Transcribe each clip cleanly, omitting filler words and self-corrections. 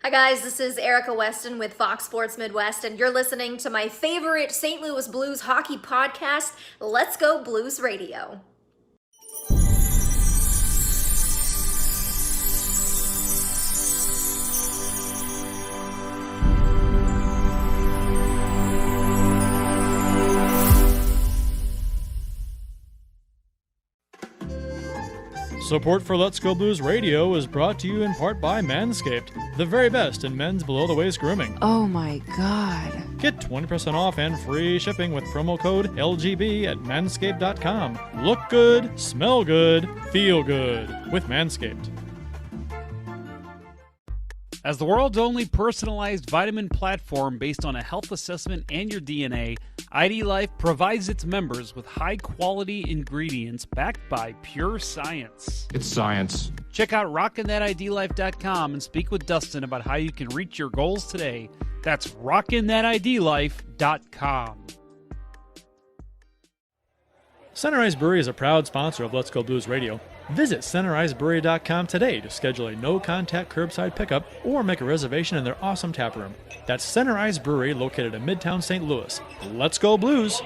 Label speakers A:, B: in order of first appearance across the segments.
A: Hi guys, this is Erica Weston with Fox Sports Midwest, and you're listening to my favorite St. Louis Blues hockey podcast, Let's Go Blues Radio.
B: Support for Let's Go Blues Radio is brought to you in part by Manscaped, the very best in men's below-the-waist grooming.
C: Oh my God.
B: Get 20% off and free shipping with promo code LGB at manscaped.com. Look good, smell good, feel good with Manscaped.
D: As the world's only personalized vitamin platform based on a health assessment and your DNA, ID Life provides its members with high-quality ingredients backed by pure science.
E: It's science.
D: Check out rockinthatidlife.com and speak with Dustin about how you can reach your goals today. That's rockinthatidlife.com.
B: Center Ice Brewery is a proud sponsor of Let's Go Blues Radio. Visit centericebrewery.com today to schedule a no-contact curbside pickup or make a reservation in their awesome tap room. That's Center Ice Brewery, located in Midtown St. Louis. Let's go Blues!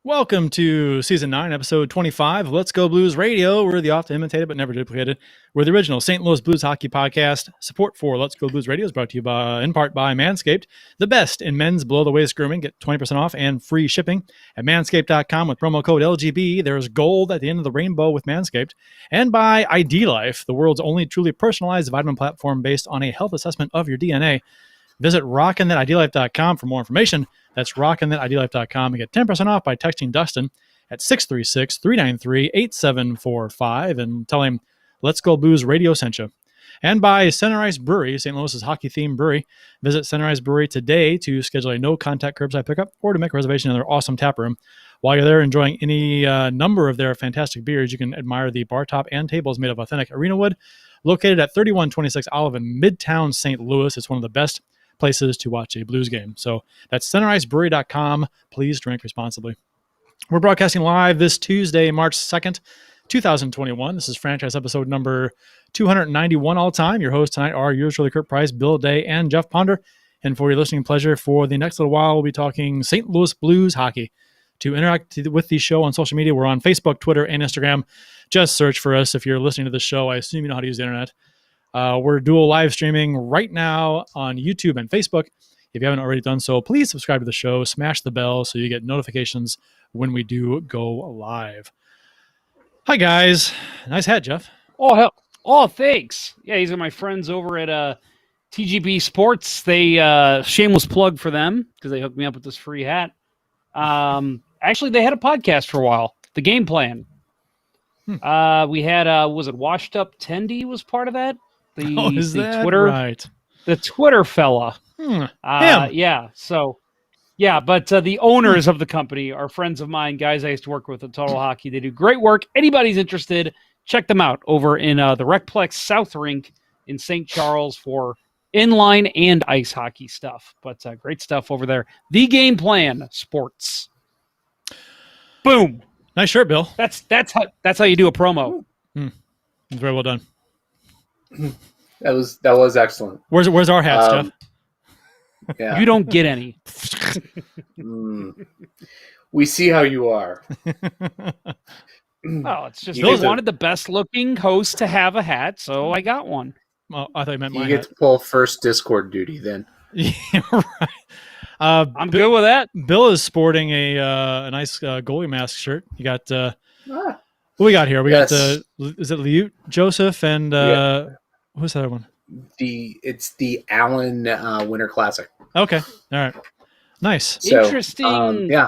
B: Welcome to Season 9, Episode 25 of Let's Go Blues Radio. We're the often imitated but never duplicated. We're the original St. Louis Blues hockey podcast. Support for Let's Go Blues Radio is brought to you in part by Manscaped, the best in men's below-the-waist grooming. Get 20% off and free shipping at manscaped.com with promo code LGB. There's gold at the end of the rainbow with Manscaped. And by ID Life, the world's only truly personalized vitamin platform based on a health assessment of your DNA. Visit rockinthatidlife.com for more information. That's rockinthatidlife.com and get 10% off by texting Dustin at 636-393-8745 and tell him Let's Go Blues Radio sent you. And by Center Ice Brewery, St. Louis's hockey-themed brewery. Visit Center Ice Brewery today to schedule a no-contact curbside pickup or to make a reservation in their awesome tap room. While you're there enjoying any number of their fantastic beers, you can admire the bar top and tables made of authentic arena wood. Located at 3126 Olive in Midtown St. Louis, it's one of the best places to watch a Blues game. So that's centericebrewery.com. Please drink responsibly. We're broadcasting live this Tuesday, March 2nd, 2021. This is franchise episode number 291 all time. Your hosts tonight are yours truly, Curt Price, Bill Day, and Jeff Ponder. And for your listening pleasure, for the next little while, we'll be talking St. Louis Blues hockey. To interact with the show on social media, we're on Facebook, Twitter, and Instagram. Just search for us. If you're listening to the show, I assume you know how to use the internet. We're dual live streaming right now on YouTube and Facebook. If you haven't already done so, please subscribe to the show, smash the bell so you get notifications when we do go live. Hi, guys. Nice hat, Jeff.
D: Oh, hell. Oh, thanks. Yeah, these are my friends over at TGB Sports. They shameless plug for them because they hooked me up with this free hat. Actually, they had a podcast for a while, The Game Plan. We had, was it Washed Up Tendy was part of that? The Twitter,
B: right?
D: The Twitter fella. Yeah. So, yeah, but the owners of the company are friends of mine, guys I used to work with at Total Hockey. They do great work. Anybody's interested, check them out over in the Recplex South Rink in St. Charles for inline and ice hockey stuff. But great stuff over there. The Game Plan Sports. Boom.
B: Nice shirt, Bill.
D: That's how you do a promo.
B: Very well done.
F: That was excellent.
B: Where's our hats, Jeff?
F: Yeah.
D: You don't get any.
F: We see how you are.
D: Oh, it's just they wanted the best looking host to have a hat, so I got one.
B: Well, I thought you meant my
F: hat. You get to pull first Discord duty then.
B: Yeah, right.
D: I'm good with that.
B: Bill is sporting a nice goalie mask shirt. You got what we got here? We got is it Liut, Joseph, and who's the other one?
F: It's the Allen Winter Classic.
B: Okay, all right, nice.
F: So,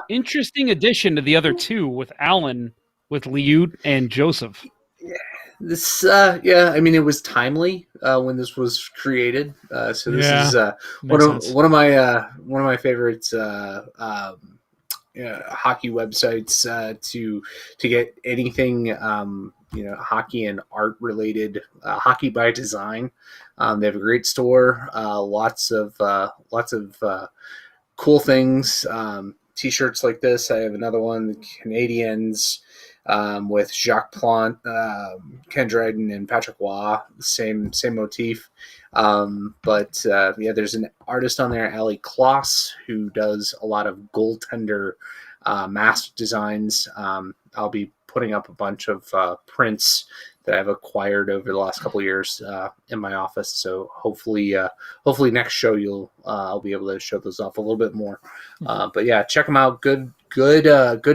D: interesting addition to the other two with Allen, with Liut and Joseph.
F: Yeah. This, I mean, it was timely when this was created. So this is one of my favorites hockey websites to get anything hockey and art related. Hockey by Design. They have a great store. Lots of cool things. T-shirts like this. I have another one. The Canadians. with Jacques Plante, Ken Dryden, and Patrick Waugh. Same motif. There's an artist on there, Ali Kloss, who does a lot of goaltender mask designs. I'll be putting up a bunch of prints that I've acquired over the last couple of years in my office. So hopefully next show I'll be able to show those off a little bit more. But yeah, check them out. Good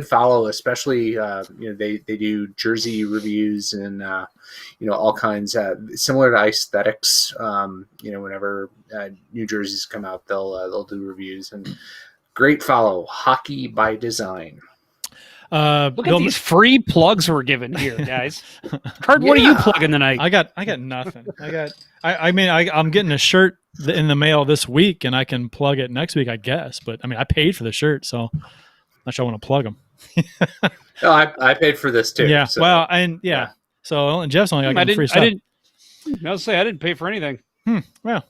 F: follow, especially they do jersey reviews and all kinds similar to Aesthetics. Whenever new jerseys come out, they'll do reviews, and great follow. Hockey by Design.
D: Look at these free plugs we're giving here, guys. Curt, what are you plugging tonight?
B: I got nothing. I'm getting a shirt in the mail this week, and I can plug it next week, I guess. But I paid for the shirt, so I'm not sure I want to plug them.
F: No, I paid for this too.
B: Yeah.
F: So.
B: Well, So Jeff's only got free stuff.
D: I didn't pay for anything.
B: Well.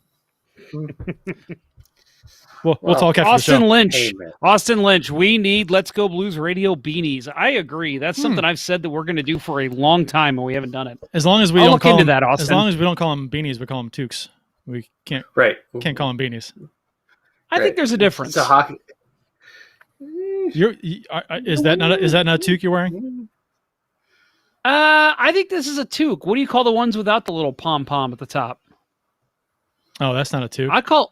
B: We'll talk after
D: Austin
B: the show.
D: Lynch.
F: Amen.
D: Austin Lynch, we need Let's Go Blues Radio beanies. I agree. That's something I've said that we're going to do for a long time, and we haven't done it.
B: As long as we
D: I'll
B: don't
D: look
B: call
D: into
B: them,
D: that, Austin.
B: As long as we don't call them beanies, we call them toques. We can't call them beanies.
D: I think there's a difference.
F: It's a hockey.
B: Is that not a toque you're wearing?
D: I think this is a toque. What do you call the ones without the little pom-pom at the top?
B: Oh, that's not a toque.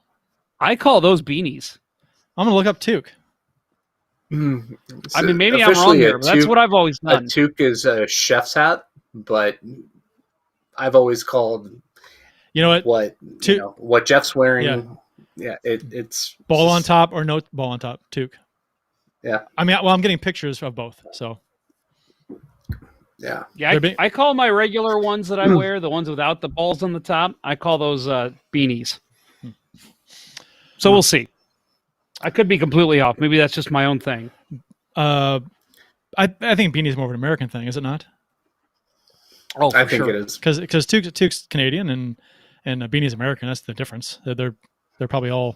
D: I call those beanies.
B: I'm gonna look up toque.
D: Maybe I'm wrong here, but that's what I've always done.
F: A toque is a chef's hat, but I've always called.
B: You know what?
F: What Jeff's wearing. Yeah, it's
B: ball on top or no ball on top toque.
F: Yeah.
B: I'm getting pictures of both, so.
F: Yeah.
D: Yeah, I call my regular ones that I wear, the ones without the balls on the top, I call those beanies. So we'll see. I could be completely off. Maybe that's just my own thing.
B: I think beanie is more of an American thing, is it not?
D: Oh,
F: I think it is.
B: Because toque's Canadian and beanie's American. That's the difference. They're probably all.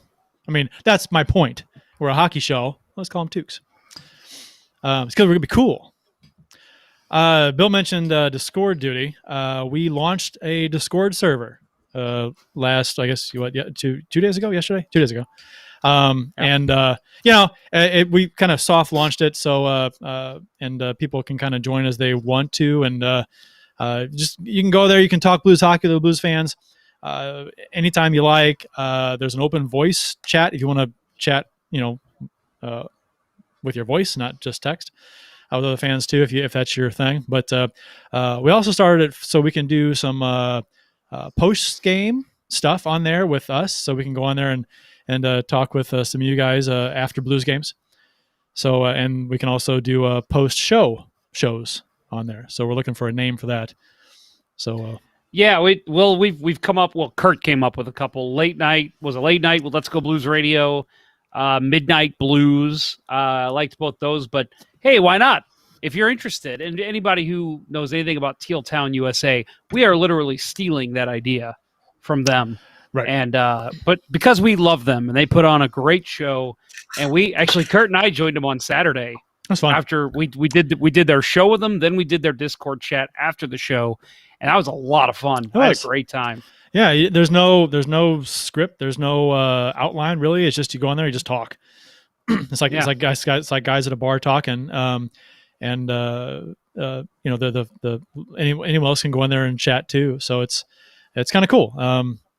B: That's my point. We're a hockey show. Let's call them toques. It's because we're gonna be cool. Bill mentioned Discord duty. We launched a Discord server last, I guess, 2 days ago, yesterday? 2 days ago. We kind of soft launched it. So, people can kind of join as they want to. And you can go there. You can talk Blues hockey to the Blues fans anytime you like. There's an open voice chat if you want to chat, with your voice, not just text. With other fans too, if that's your thing. But we also started it so we can do some post game stuff on there with us, so we can go on there and talk with some of you guys after Blues games. So and we can also do post shows on there. So we're looking for a name for that. So
D: we've come up. Well, Curt came up with a couple. Late night with Let's Go Blues Radio. Midnight Blues. I liked both those, but hey, why not? If you're interested, and anybody who knows anything about Teal Town, USA, we are literally stealing that idea from them.
B: Right.
D: And but because we love them and they put on a great show, and Curt and I joined them on Saturday.
B: That's fun.
D: After we did their show with them, then we did their Discord chat after the show, and that was a lot of fun. I had a great time.
B: Yeah, there's no script, there's no outline really. It's just you go on there, you just talk. It's like guys at a bar talking, anyone else can go in there and chat too. So it's kind of cool.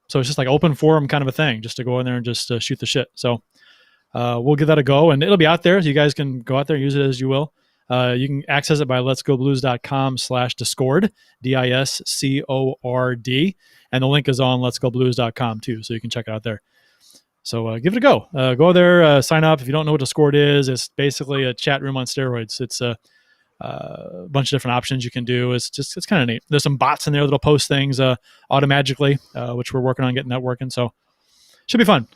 B: So it's just like open forum kind of a thing, just to go in there and just shoot the shit. So we'll give that a go, and it'll be out there, so you guys can go out there and use it as you will. You can access it by letsgoblues.com/discord, DISCORD. And the link is on letsgoblues.com too, so you can check it out there. So give it a go. Go there, sign up. If you don't know what Discord is, it's basically a chat room on steroids. It's a bunch of different options you can do. It's kind of neat. There's some bots in there that'll post things automatically, which we're working on getting that working. So should be fun.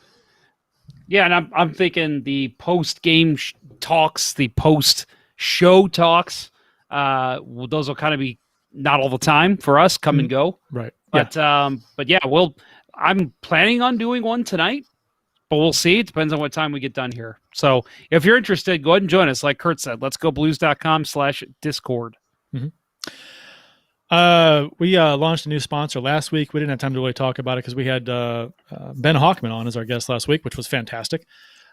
D: Yeah, and I'm thinking the post-game talks, the post-show talks, those will kind of be not all the time for us, come and go.
B: Right.
D: But I'm planning on doing one tonight, but we'll see. It depends on what time we get done here. So if you're interested, go ahead and join us. Like Curt said, letsgoblues.com/Discord.
B: We launched a new sponsor last week. We didn't have time to really talk about it because we had Ben Hawkman on as our guest last week, which was fantastic.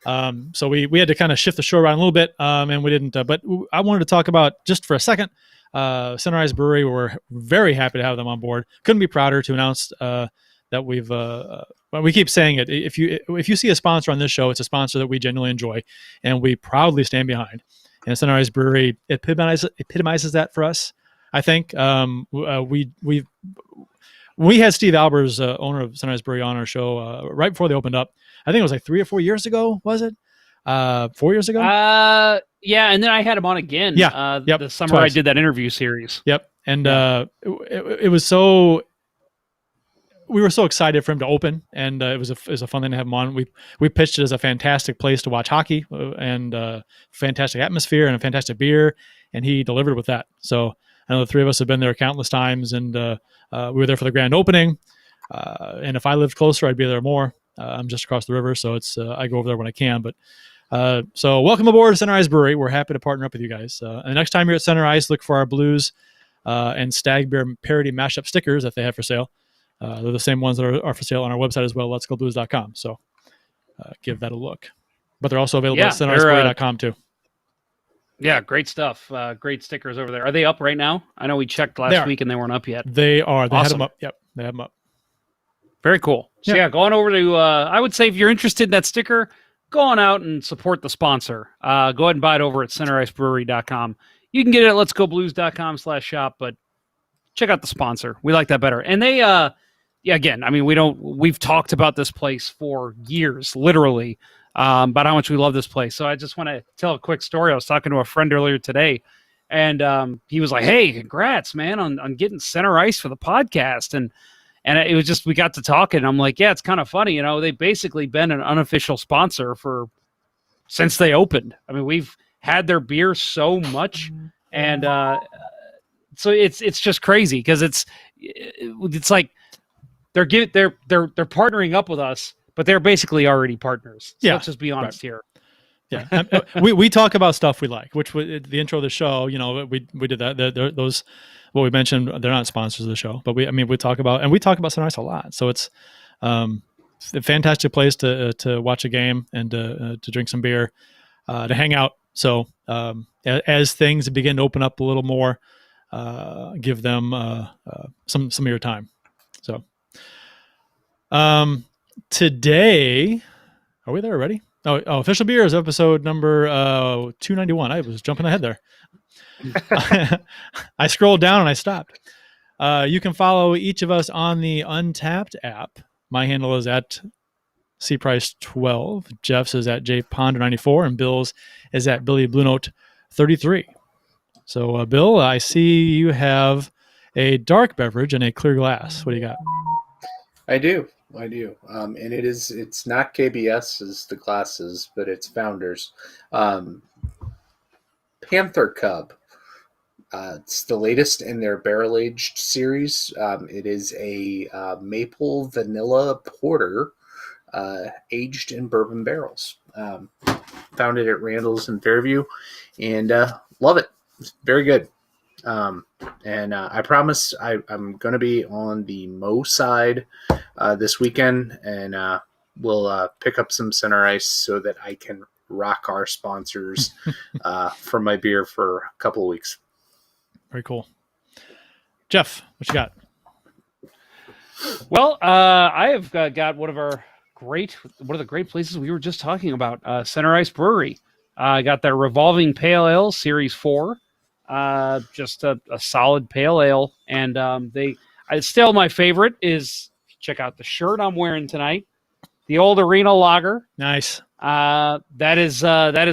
B: So we had to kind of shift the show around a little bit, and we didn't. But I wanted to talk about just for a second. Sunrise Brewery. We're very happy to have them on board. Couldn't be prouder to announce that we've. Well, we keep saying it. If you see a sponsor on this show, it's a sponsor that we genuinely enjoy, and we proudly stand behind. And Sunrise Brewery epitomizes that for us. I think we had Steve Albers, owner of Sunrise Brewery, on our show right before they opened up. I think it was like 3 or 4 years ago. Was it 4 years ago?
D: Yeah, and then I had him on again.
B: Yeah,
D: the summer twice. I did that interview series.
B: Yep, and it was so. We were so excited for him to open, and it was a fun thing to have him on. We pitched it as a fantastic place to watch hockey, and fantastic atmosphere and a fantastic beer, and he delivered with that. So I know the three of us have been there countless times, and we were there for the grand opening. And if I lived closer, I'd be there more. I'm just across the river, so it's I go over there when I can. But so welcome aboard Sunrise Brewery. We're happy to partner up with you guys. And next time you're at Sunrise, look for our Blues and Stag Bear parody mashup stickers that they have for sale. They're the same ones that are for sale on our website as well, letsgoblues.com. So give that a look. But they're also available at sunrisebrewery.com too.
D: Yeah, great stuff. Great stickers over there. Are they up right now? I know we checked last week and they weren't up yet.
B: They are. They had them up. Yep, they have them up.
D: Very cool. So yeah, go on over to, I would say if you're interested in that sticker, go on out and support the sponsor. Go ahead and buy it over at sunrisebrewery.com. You can get it at letsgoblues.com/shop, but check out the sponsor. We like that better. And they, again, I mean, we've talked about this place for years, literally, about how much we love this place. So I just want to tell a quick story. I was talking to a friend earlier today, and he was like, "Hey, congrats, man, on getting center ice for the podcast." And it was just, we got to talking, and I'm like, yeah, it's kind of funny. You know, they've basically been an unofficial sponsor since they opened. I mean, we've had their beer so much, and so it's just crazy because it's like they're partnering up with us, but they're basically already partners. So let's just be honest here.
B: Yeah, we talk about stuff we like, which the intro of the show. You know, we did that. Those what we mentioned, they're not sponsors of the show, but we talk about Sunrise a lot. So it's a fantastic place to watch a game and to drink some beer, to hang out. So as things begin to open up a little more, give them some of your time. So today, are we there already? Oh, official beers episode number 291. I was jumping ahead there. I scrolled down and I stopped. You can follow each of us on the Untapped app. My handle is at cprice12. Jeff's is at jponder94, and Bill's is at billybluenote33. So, Bill, I see you have a dark beverage in a clear glass. What do you got?
F: I do. And it's not KBS as the glasses, but it's Founders. Panther Cub. It's the latest in their barrel-aged series. It is a maple vanilla porter aged in bourbon barrels. Found it at Randall's in Fairview, and love it. It's very good. And I promise I'm going to be on the Mo side this weekend, and we'll pick up some center ice so that I can rock our sponsors for my beer for a couple of weeks.
B: Very cool. Jeff, what you got?
D: Well, I have got one of the great places we were just talking about, Center Ice Brewery. I got their Revolving Pale Ale Series 4. Just a solid pale ale, and still my favorite is, check out the shirt I'm wearing tonight, the Old Arena Lager.
B: Nice.
D: That is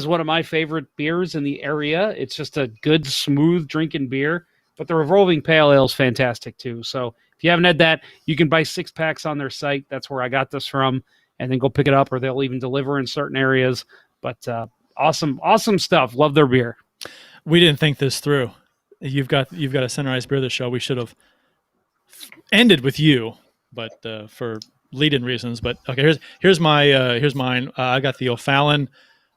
D: one of my favorite beers in the area. It's just a good, smooth drinking beer, but the Revolving Pale Ale is fantastic too. So if you haven't had that, you can buy 6-packs on their site. That's where I got this from, and then go pick it up, or they'll even deliver in certain areas. But awesome stuff. Love their beer.
B: We didn't think this through. You've got a Center Ice beer this show. We should have ended with you, but for lead-in reasons. But okay, here's mine. I got the O'Fallon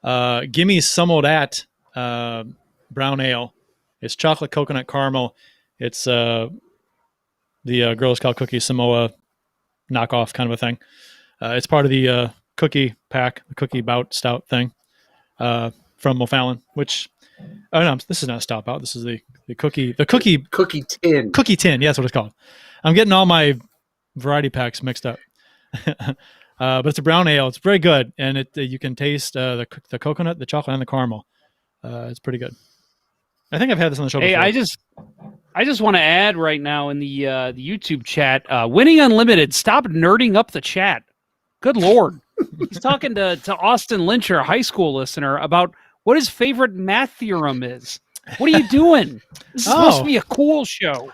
B: Gimme Some of That brown ale, It's chocolate coconut caramel. It's the Girl Scout cookie Samoa knockoff kind of a thing. It's part of the cookie pack, the cookie bout stout thing from O'Fallon, which no, this is not a stout bout. This is the cookie tin. Cookie tin, yeah, that's what it's called. I'm getting all my variety packs mixed up. But it's a brown ale. It's very good, and you can taste the coconut, the chocolate, and the caramel. It's pretty good. I think I've had this on the show before.
D: I just want to add right now in the YouTube chat, Winning Unlimited, stop nerding up the chat. Good Lord. He's talking to Austin Lyncher, a high school listener, about what his favorite math theorem is. What are you doing? This is supposed to be a cool show.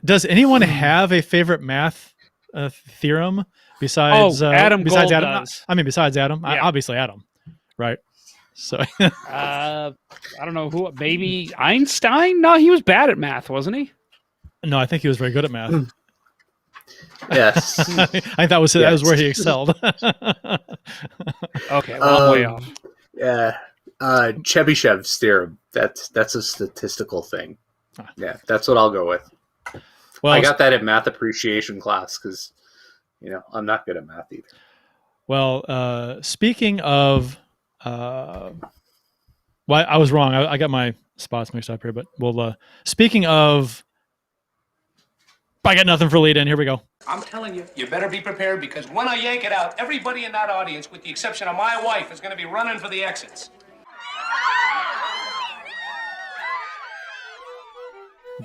B: Does anyone have a favorite math theorem besides
D: Adam?
B: Besides
D: Gold
B: Adam,
D: does.
B: I mean, besides Adam,
D: Yeah.
B: Obviously Adam, right? So
D: I don't know who. Maybe Einstein? No, he was bad at math, wasn't he?
B: no, I think he was very good at math.
F: Yes.
B: I think that was where he excelled.
D: Okay, long way off.
F: Yeah. Chebyshev's theorem. That's a statistical thing. Yeah, that's what I'll go with.
B: Well,
F: I got that in math appreciation class because, I'm not good at math either.
B: Well, speaking of, I was wrong. I got my spots mixed up here, but speaking of, I got nothing for lead in. Here we go.
C: I'm telling you, you better be prepared because when I yank it out, everybody in that audience, with the exception of my wife, is going to be running for the exits.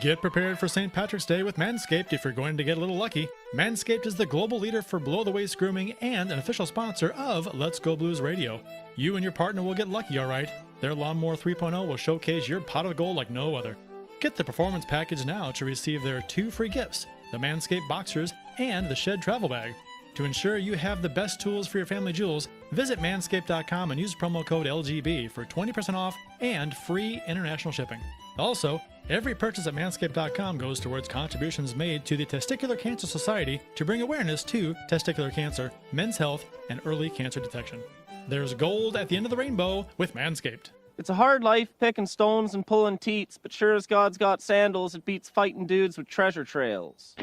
B: Get prepared for St. Patrick's Day with Manscaped if you're going to get a little lucky. Manscaped is the global leader for below-the-waist grooming and an official sponsor of Let's Go Blues Radio. You and your partner will get lucky, all right. Their Lawnmower 3.0 will showcase your pot of gold like no other. Get the Performance Package now to receive their 2 free gifts, the Manscaped Boxers and the Shed Travel Bag. To ensure you have the best tools for your family jewels, visit manscaped.com and use promo code LGB for 20% off and free international shipping. Also, every purchase at manscaped.com goes towards contributions made to the Testicular Cancer Society to bring awareness to testicular cancer, men's health, and early cancer detection. There's gold at the end of the rainbow with Manscaped.
E: It's a hard life picking stones and pulling teats, but sure as God's got sandals, it beats fighting dudes with treasure trails.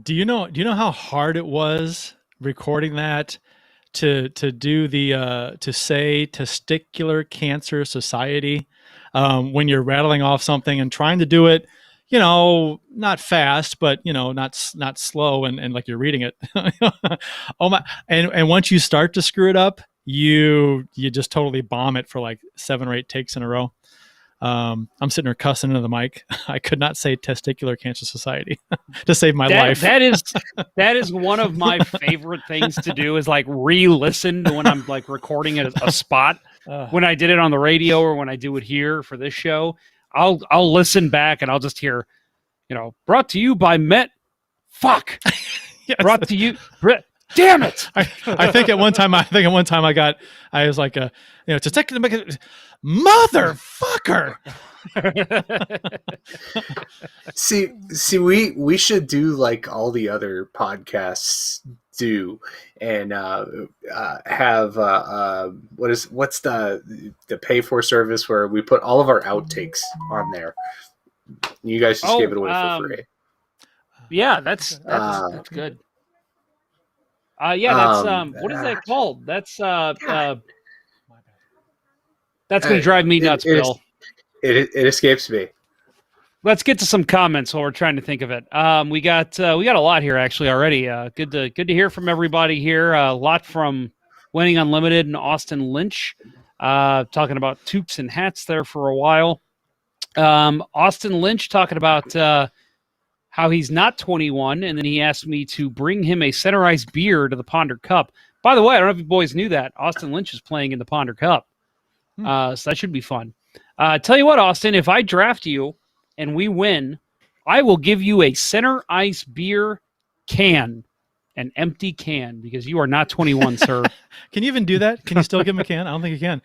B: Do you know how hard it was recording that to do the to say Testicular Cancer Society when you're rattling off something and trying to do it, not fast, but not slow and like you're reading it. Oh my! And once you start to screw it up, you just totally bomb it for like 7 or 8 takes in a row. I'm sitting there cussing into the mic. I could not say Testicular Cancer Society to save my life.
D: That is one of my favorite things to do is like re-listen to when I'm like recording at a spot. When I did it on the radio or when I do it here for this show, I'll listen back and I'll just hear, brought to you by Met. Fuck.
B: Yes.
D: Brought to you. Damn it.
B: I think at one time I was like, Testicular motherfucker.
F: See, we should do like all the other podcasts do, and have what's the pay for service where we put all of our outtakes on there. You guys just gave it away for free.
D: Yeah, that's good. That's what is that called? That's going to drive me nuts, Bill.
F: It escapes me.
D: Let's get to some comments while we're trying to think of it. We got a lot here actually already. Good to hear from everybody here. A lot from Winning Unlimited and Austin Lynch, talking about toques and hats there for a while. Austin Lynch talking about how he's not 21, and then he asked me to bring him a center ice beer to the Ponder Cup. By the way, I don't know if you boys knew that Austin Lynch is playing in the Ponder Cup. So that should be fun. Tell you what, Austin, if I draft you and we win, I will give you a center ice beer can, an empty can, because you are not 21, sir.
B: Can you even do that? Can you still give him a can? I don't think you can.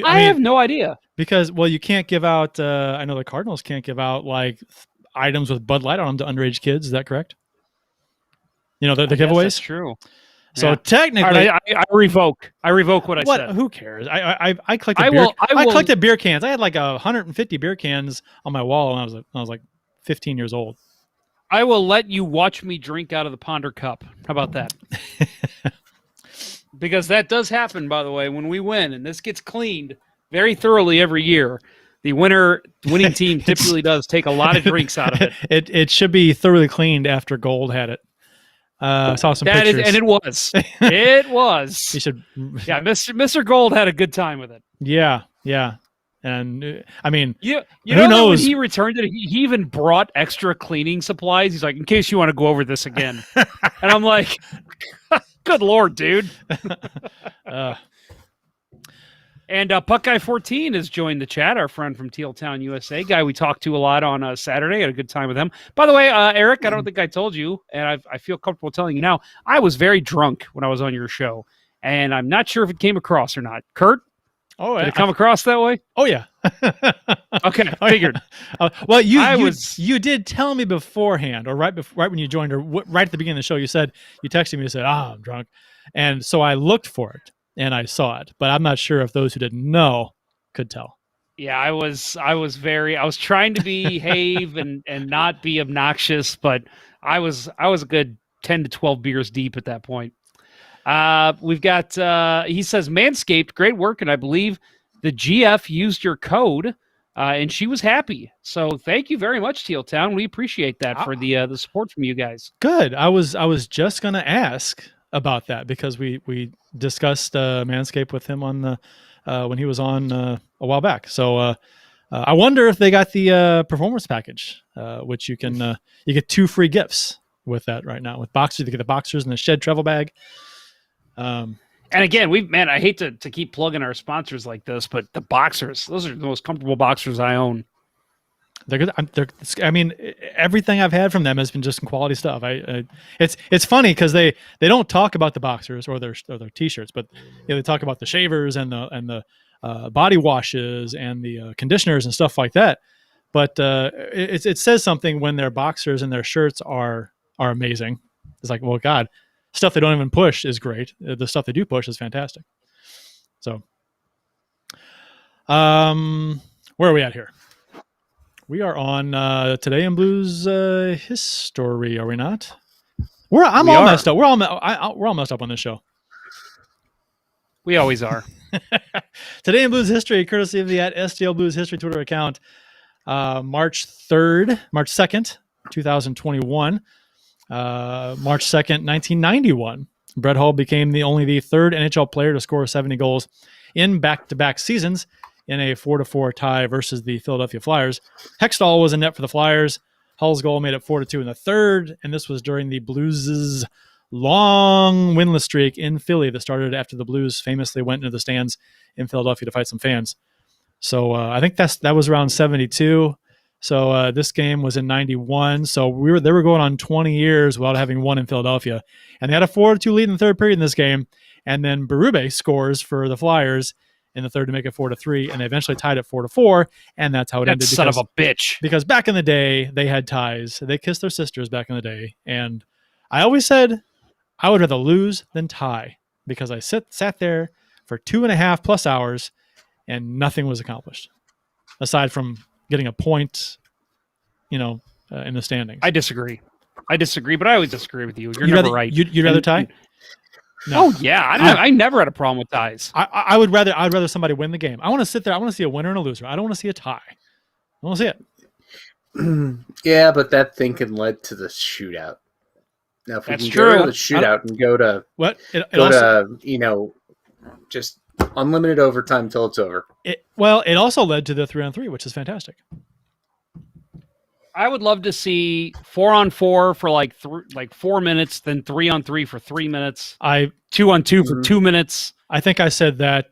D: I have no idea.
B: Because, you can't give out, I know the Cardinals can't give out like items with Bud Light on them to underage kids. Is that correct? The giveaways?
D: That's true.
B: So technically,
D: right, I revoke. I revoke what I said.
B: Who cares? I collected I collected beer cans. I had like 150 beer cans on my wall when I was like 15 years old.
D: I will let you watch me drink out of the Ponder cup. How about that? Because that does happen, by the way, when we win, and this gets cleaned very thoroughly every year. The winning team typically does take a lot of drinks out of it.
B: It should be thoroughly cleaned after Gold had it. I saw some pictures.
D: And it was. It was.
B: You should.
D: Yeah, Mr. Gold had a good time with it.
B: Yeah. And I mean,
D: you
B: who
D: know
B: knows?
D: When he returned it, he even brought extra cleaning supplies. He's like, in case you want to go over this again. And I'm like, good Lord, dude. And Puckguy14 has joined the chat, our friend from Tealtown, USA, guy we talked to a lot on Saturday. Had a good time with him. By the way, Eric, I don't think I told you, and I feel comfortable telling you now, I was very drunk when I was on your show, and I'm not sure if it came across or not. Curt?
B: Oh,
D: did it come across that way?
B: Oh, yeah.
D: Okay, figured.
B: Well, you did tell me beforehand, or right when you joined, or right at the beginning of the show, you texted me and said, I'm drunk. And so I looked for it. And I saw it, but I'm not sure if those who didn't know could tell.
D: Yeah, I was trying to behave and not be obnoxious, but I was a good 10 to 12 beers deep at that point. We've got he says Manscaped, great work, and I believe the GF used your code, and she was happy. So thank you very much, Tealtown. We appreciate that for the support from you guys.
B: Good. I was just gonna ask about that because we discussed Manscaped with him on the when he was on a while back. So I wonder if they got the performance package, which you get 2 free gifts with that right now. With boxers, you get the boxers and the shed travel bag.
D: And again, I hate to keep plugging our sponsors like this, but the boxers, those are the most comfortable boxers I own.
B: They're good. I mean, everything I've had from them has been just some quality stuff. It's funny because they don't talk about the boxers or their t-shirts, but they talk about the shavers and the body washes and the conditioners and stuff like that. But it says something when their boxers and their shirts are amazing. It's like, well, God, stuff they don't even push is great. The stuff they do push is fantastic. So, where are we at here? We are on Today in Blues history, are we not? I'm all messed up. We're all messed up on this show.
D: We always are.
B: Today in Blues history, courtesy of the @STL Blues History Twitter account, March 2nd, 2021. March 2nd, 1991. Brett Hull became only the 3rd NHL player to score 70 goals in back-to-back seasons in a 4-4 tie versus the Philadelphia Flyers. Hextall was in net for the Flyers. Hull's goal made it 4-2 in the 3rd, and this was during the Blues' long winless streak in Philly that started after the Blues famously went into the stands in Philadelphia to fight some fans. So I think that was around 72. So this game was in 91. So they were going on 20 years without having won in Philadelphia, and they had a 4-2 lead in the 3rd period in this game. And then Berube scores for the Flyers in the 3rd to make it 4-3, and they eventually tied it 4-4, and that's how it ended.
D: Son of a bitch.
B: Because back in the day, they had ties. They kissed their sisters back in the day, and I always said I would rather lose than tie because I sat there for 2.5+ hours, and nothing was accomplished aside from getting a point, in the standings.
D: I disagree, but I always disagree with you. You're never right.
B: You'd rather tie?
D: No. Oh yeah, I never had a problem with ties.
B: I'd rather somebody win the game. I want to sit there. I want to see a winner and a loser. I don't want to see a tie. I want to see
F: it. Yeah, but that thinking led to the shootout. Now, if we can
D: go
F: to the shootout and go to just unlimited overtime till it's over.
B: It also led to the 3-on-3, which is fantastic.
D: I would love to see 4-on-4 for like 4 minutes, then 3-on-3 for 3 minutes. 2-on-2 for 2 minutes.
B: I think I said that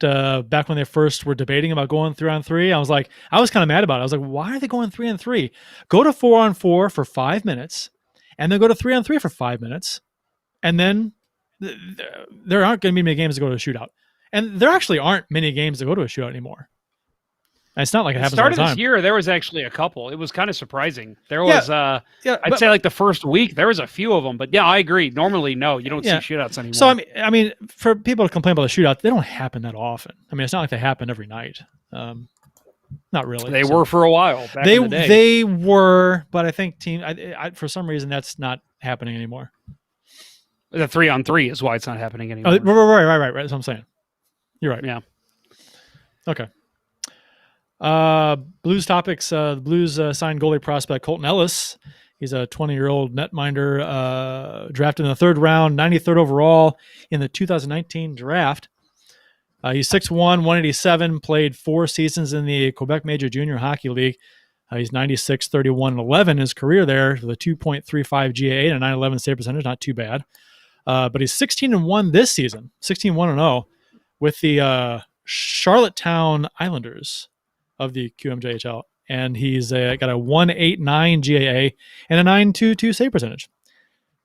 B: back when they first were debating about going 3-on-3. I was kind of mad about it. I was like, why are they going 3-on-3? Go to 4-on-4 for 5 minutes, and then go to 3-on-3 for 5 minutes, and then there aren't going to be many games to go to a shootout. And there actually aren't many games to go to a shootout anymore. it's not like it happens all
D: Start
B: the
D: of
B: time.
D: this year, there was actually a couple. It was kind of surprising. There was, I'd
B: but,
D: say like the first week, there was a few of them. But yeah, I agree. Normally, no, you don't see shootouts anymore.
B: So I mean, for people to complain about the shootout, they don't happen that often. I mean, it's not like they happen every night. Not really.
D: They were for a while. Back in the day.
B: They were, but I think for some reason that's not happening anymore.
D: The 3-on-3 is why it's not happening anymore.
B: Right. That's what I'm saying. You're right.
D: Yeah.
B: Okay. Blues topics. The Blues signed goalie prospect Colton Ellis. He's a 20-year-old netminder, drafted in the 3rd round, 93rd overall in the 2019 draft. He's 6'1", 187, played 4 seasons in the Quebec Major Junior Hockey League. He's 96, 31, and 11 in his career there with a 2.35 GAA and a 911 save percentage. Not too bad. But he's 16-1 this season, 16-1-0 with the Charlottetown Islanders of the QMJHL. And he's got a 189 GAA and a 922 save percentage.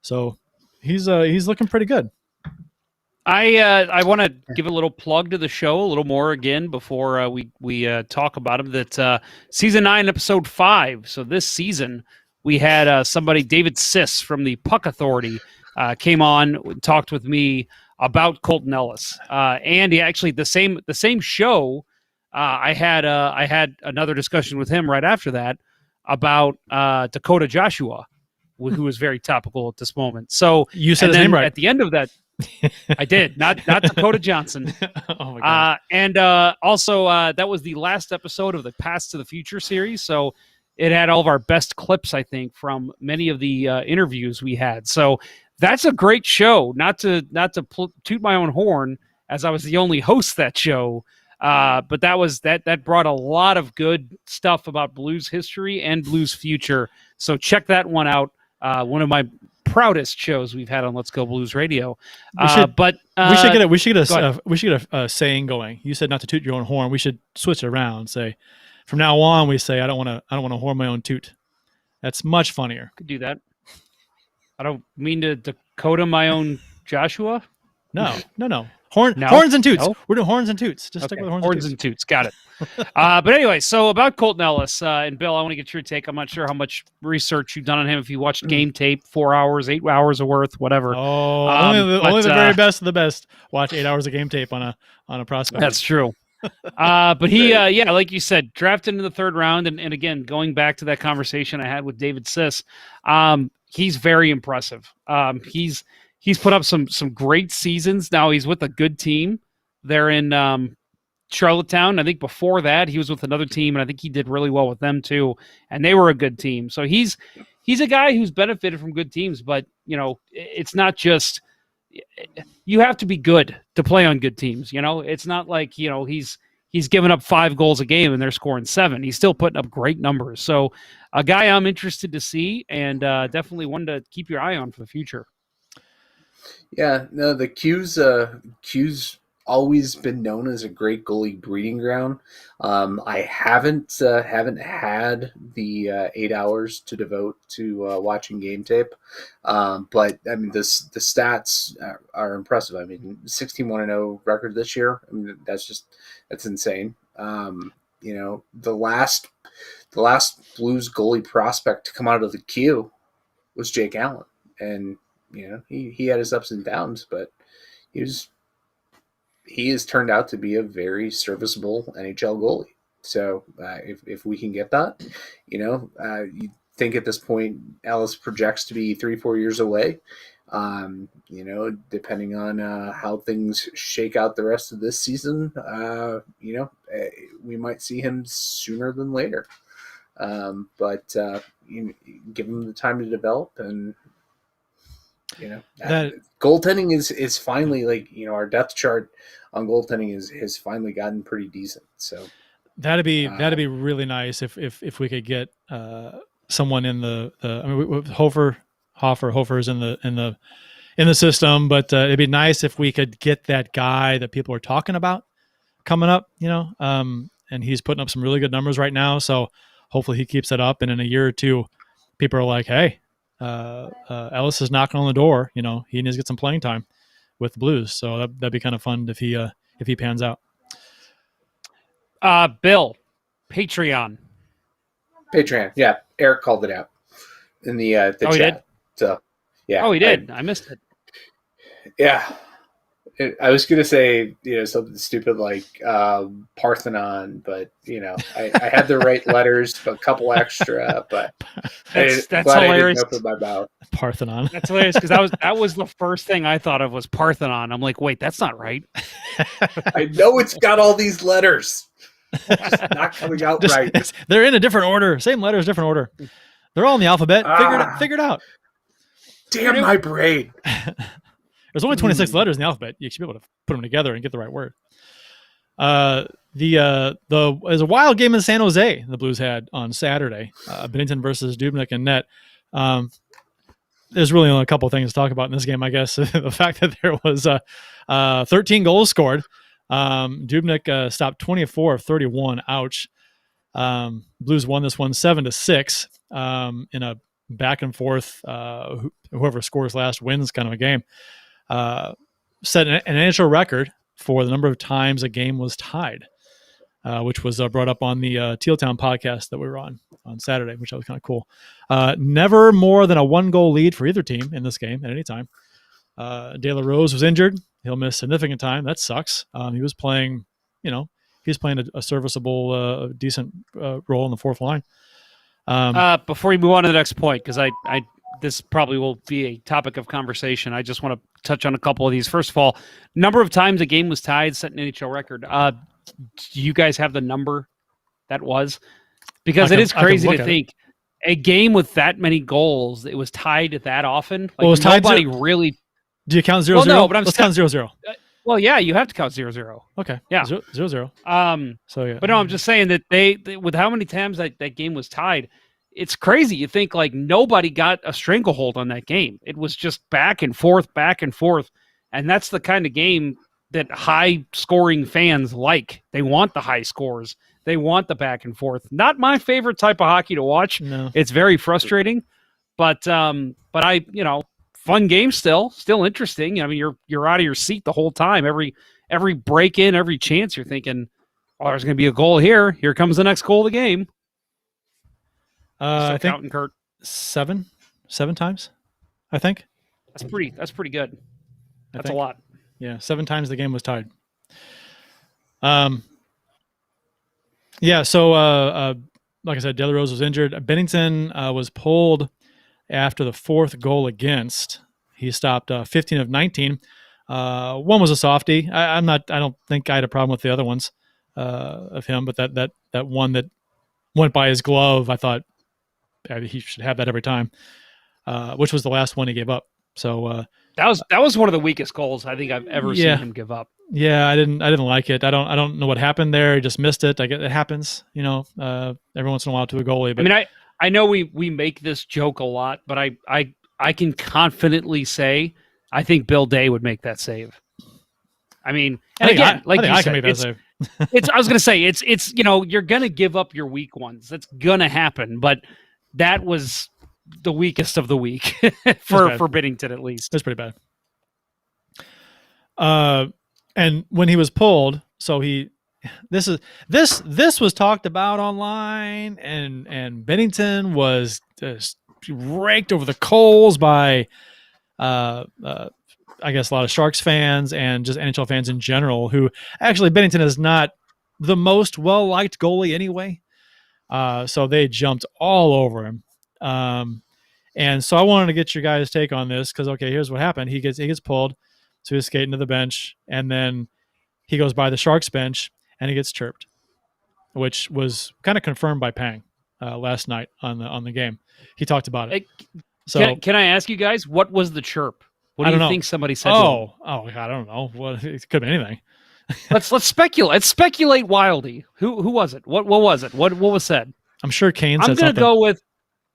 B: So he's looking pretty good.
D: I want to give a little plug to the show a little more again before we talk about him. That season 9, episode 5. So this season we had somebody, David Siss from the Puck Authority, came on, talked with me about Colton Ellis, and he actually the same show. I had another discussion with him right after that about Dakota Joshua, who is very topical at this moment. So
B: you said his name right
D: at the end of that. I did not Dakota Johnson.
B: Oh my God.
D: And also that was the last episode of the Past to the Future series. So it had all of our best clips, I think, from many of the interviews we had. So that's a great show. Not to toot my own horn, as I was the only host that show. But that brought a lot of good stuff about Blues history and Blues future. So check that one out. One of my proudest shows we've had on Let's Go Blues Radio.
B: We should get a saying going. You said not to toot your own horn. We should switch it around. Say from now on, we say I don't want to horn my own toot. That's much funnier.
D: Could do that. I don't mean to Dakota my own Joshua.
B: No. Horns and toots. No? We're doing horns and toots. Just stick with horns
D: and toots. Got it. But anyway, so about Colton Ellis, and Bill, I want to get your take. I'm not sure how much research you've done on him. If you watched game tape, 4 hours, 8 hours of worth, whatever.
B: Oh, only the very best of the best watch 8 hours of game tape on a prospect.
D: That's true. But he, like you said, drafted in the 3rd round. And again, going back to that conversation I had with David Siss, he's very impressive. He's put up some great seasons. Now he's with a good team. They're in Charlottetown. I think before that he was with another team, and I think he did really well with them too. And they were a good team. So he's a guy who's benefited from good teams. But it's not just you have to be good to play on good teams. It's not like he's given up 5 goals a game and they're scoring 7. He's still putting up great numbers. So a guy I'm interested to see, and definitely one to keep your eye on for the future.
F: Yeah, no, the Q's always been known as a great goalie breeding ground. I haven't had the 8 hours to devote to watching game tape, but I mean the stats are impressive. I mean, 16-1-0 record this year. I mean, that's insane. The last Blues goalie prospect to come out of the Q was Jake Allen, and he had his ups and downs, but he has turned out to be a very serviceable NHL goalie. So if we can get that, you think at this point Ellis projects to be 3-4 years away. Depending on how things shake out the rest of this season, we might see him sooner than later. But give him the time to develop, and goaltending is finally our depth chart on goaltending has finally gotten pretty decent. So
B: that'd be really nice if we could get someone in Hofer's in the system, but it'd be nice if we could get that guy that people are talking about coming up, and he's putting up some really good numbers right now. So hopefully he keeps it up, and in a year or two, people are like, hey, Ellis is knocking on the door. He needs to get some playing time with the Blues. So that'd be kind of fun if he pans out.
D: Bill, Patreon.
F: Yeah, Eric called it out in the chat.
D: He did?
F: So, yeah.
D: Oh, he did. I missed it.
F: Yeah. I was gonna say, something stupid like Parthenon, but I had the right letters, a couple extra, but
D: that's
F: glad
D: hilarious.
F: I didn't open my mouth.
B: Parthenon.
D: That's hilarious because that was the first thing I thought of was Parthenon. I'm like, wait, that's not right.
F: I know it's got all these letters, just not coming out right.
B: They're in a different order, same letters, different order. They're all in the alphabet. Figure it out.
F: Damn my brain.
B: There's only 26 letters in the alphabet. You should be able to put them together and get the right word. There's a wild game in San Jose the Blues had on Saturday. Binnington versus Dubnyk and net. There's really only a couple of things to talk about in this game, I guess. The fact that there was 13 goals scored. Dubnyk stopped 24 of 31. Ouch. Blues won this one 7-6 in a back and forth. Whoever scores last wins kind of a game. Set an NHL record for the number of times a game was tied, which was brought up on the Tealtown podcast that we were on Saturday, which was kind of cool. Never more than a 1-goal lead for either team in this game at any time. De La Rose was injured. He'll miss significant time. That sucks. He was playing, a serviceable, decent role in the fourth line.
D: Before we move on to the next point, because this probably will be a topic of conversation. I just want to touch on a couple of these. First of all, number of times a game was tied, set an NHL record. Do you guys have the number that was? Because it is crazy to think a game with that many goals, it was tied that often. Like,
B: well, it was tied
D: nobody really.
B: Do you count 0-0?
D: Well, no, but
B: let's count 0-0.
D: Well, yeah, you have to count 0-0.
B: Okay.
D: Yeah.
B: 0-0. So yeah.
D: But no, I'm just saying that they with how many times that game was tied, it's crazy. You think like nobody got a stranglehold on that game. It was just back and forth. And that's the kind of game that high scoring fans like. They want the high scores. They want the back and forth. Not my favorite type of hockey to watch.
B: No.
D: It's very frustrating, but I, fun game still interesting. I mean, you're out of your seat the whole time. Every break in, every chance you're thinking, oh, there's going to be a goal here. Here comes the next goal of the game.
B: I think
D: counting Curt.
B: seven times. I think
D: that's pretty good. That's a lot.
B: Yeah, 7 times the game was tied. Yeah. So, like I said, De La Rose was injured. Binnington was pulled after the 4th goal against. He stopped 15 of 19. One was a softie. I don't think I had a problem with the other ones of him, but that one that went by his glove, I thought he should have that every time, which was the last one he gave up. So
D: that was one of the weakest goals I think I've ever seen him give up.
B: Yeah, I didn't like it. I don't know what happened there. He just missed it. It happens, every once in a while to a goalie. But
D: I mean, I know we make this joke a lot, but I can confidently say I think Bill Day would make that save. I mean, and again, like you said, I was going to say it's you're going to give up your weak ones. That's going to happen, but that was the weakest of the week for Binnington, at least.
B: It's pretty bad. And when he was pulled, so this was talked about online, and Binnington was just raked over the coals by I guess a lot of Sharks fans and just NHL fans in general, who actually Binnington is not the most well-liked goalie anyway. So they jumped all over him. And so I wanted to get your guys' take on this because, okay, here's what happened. He gets pulled, so he's skating to the bench, and then he goes by the Sharks bench, and he gets chirped, which was kind of confirmed by Pang last night on the game. He talked about it. So
D: can I ask you guys, what was the chirp? What do you think somebody said?
B: Oh, I don't know. Well, it could be anything.
D: Let's speculate. Let's speculate wildly. Who was it? What was it? What was said?
B: I'm sure Kane said
D: something.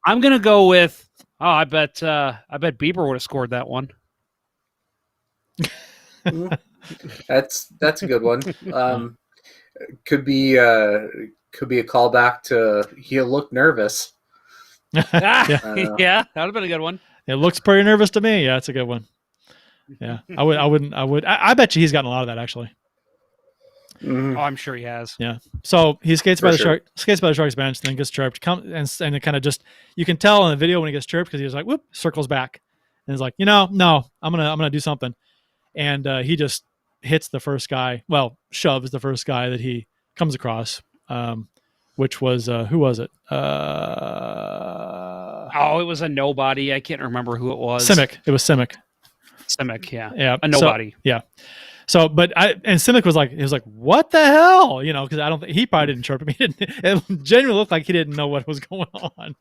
D: I'm gonna go with. Oh, I bet Bieber would have scored that one.
F: That's a good one. Could be a callback to he looked nervous.
D: Yeah, that would have been a good one.
B: It looks pretty nervous to me. Yeah, that's a good one. Yeah, I bet you he's gotten a lot of that actually.
D: Oh, I'm sure he has.
B: Yeah. So he skates by the
F: sure.
B: Sharks bench, then gets chirped. And it kind of just, you can tell in the video when he gets chirped because he was like, whoop, circles back, and he's like, no, I'm gonna do something, and he just hits the first guy. Well, shoves the first guy that he comes across, which was who was it?
D: It was a nobody. I can't remember who it was.
B: Simic. It was Simic.
D: Simic, yeah.
B: Yeah.
D: A nobody.
B: So, yeah. So, but Simic was like, what the hell? Because I don't think he probably didn't chirp him. He didn't. It genuinely looked like he didn't know what was going on.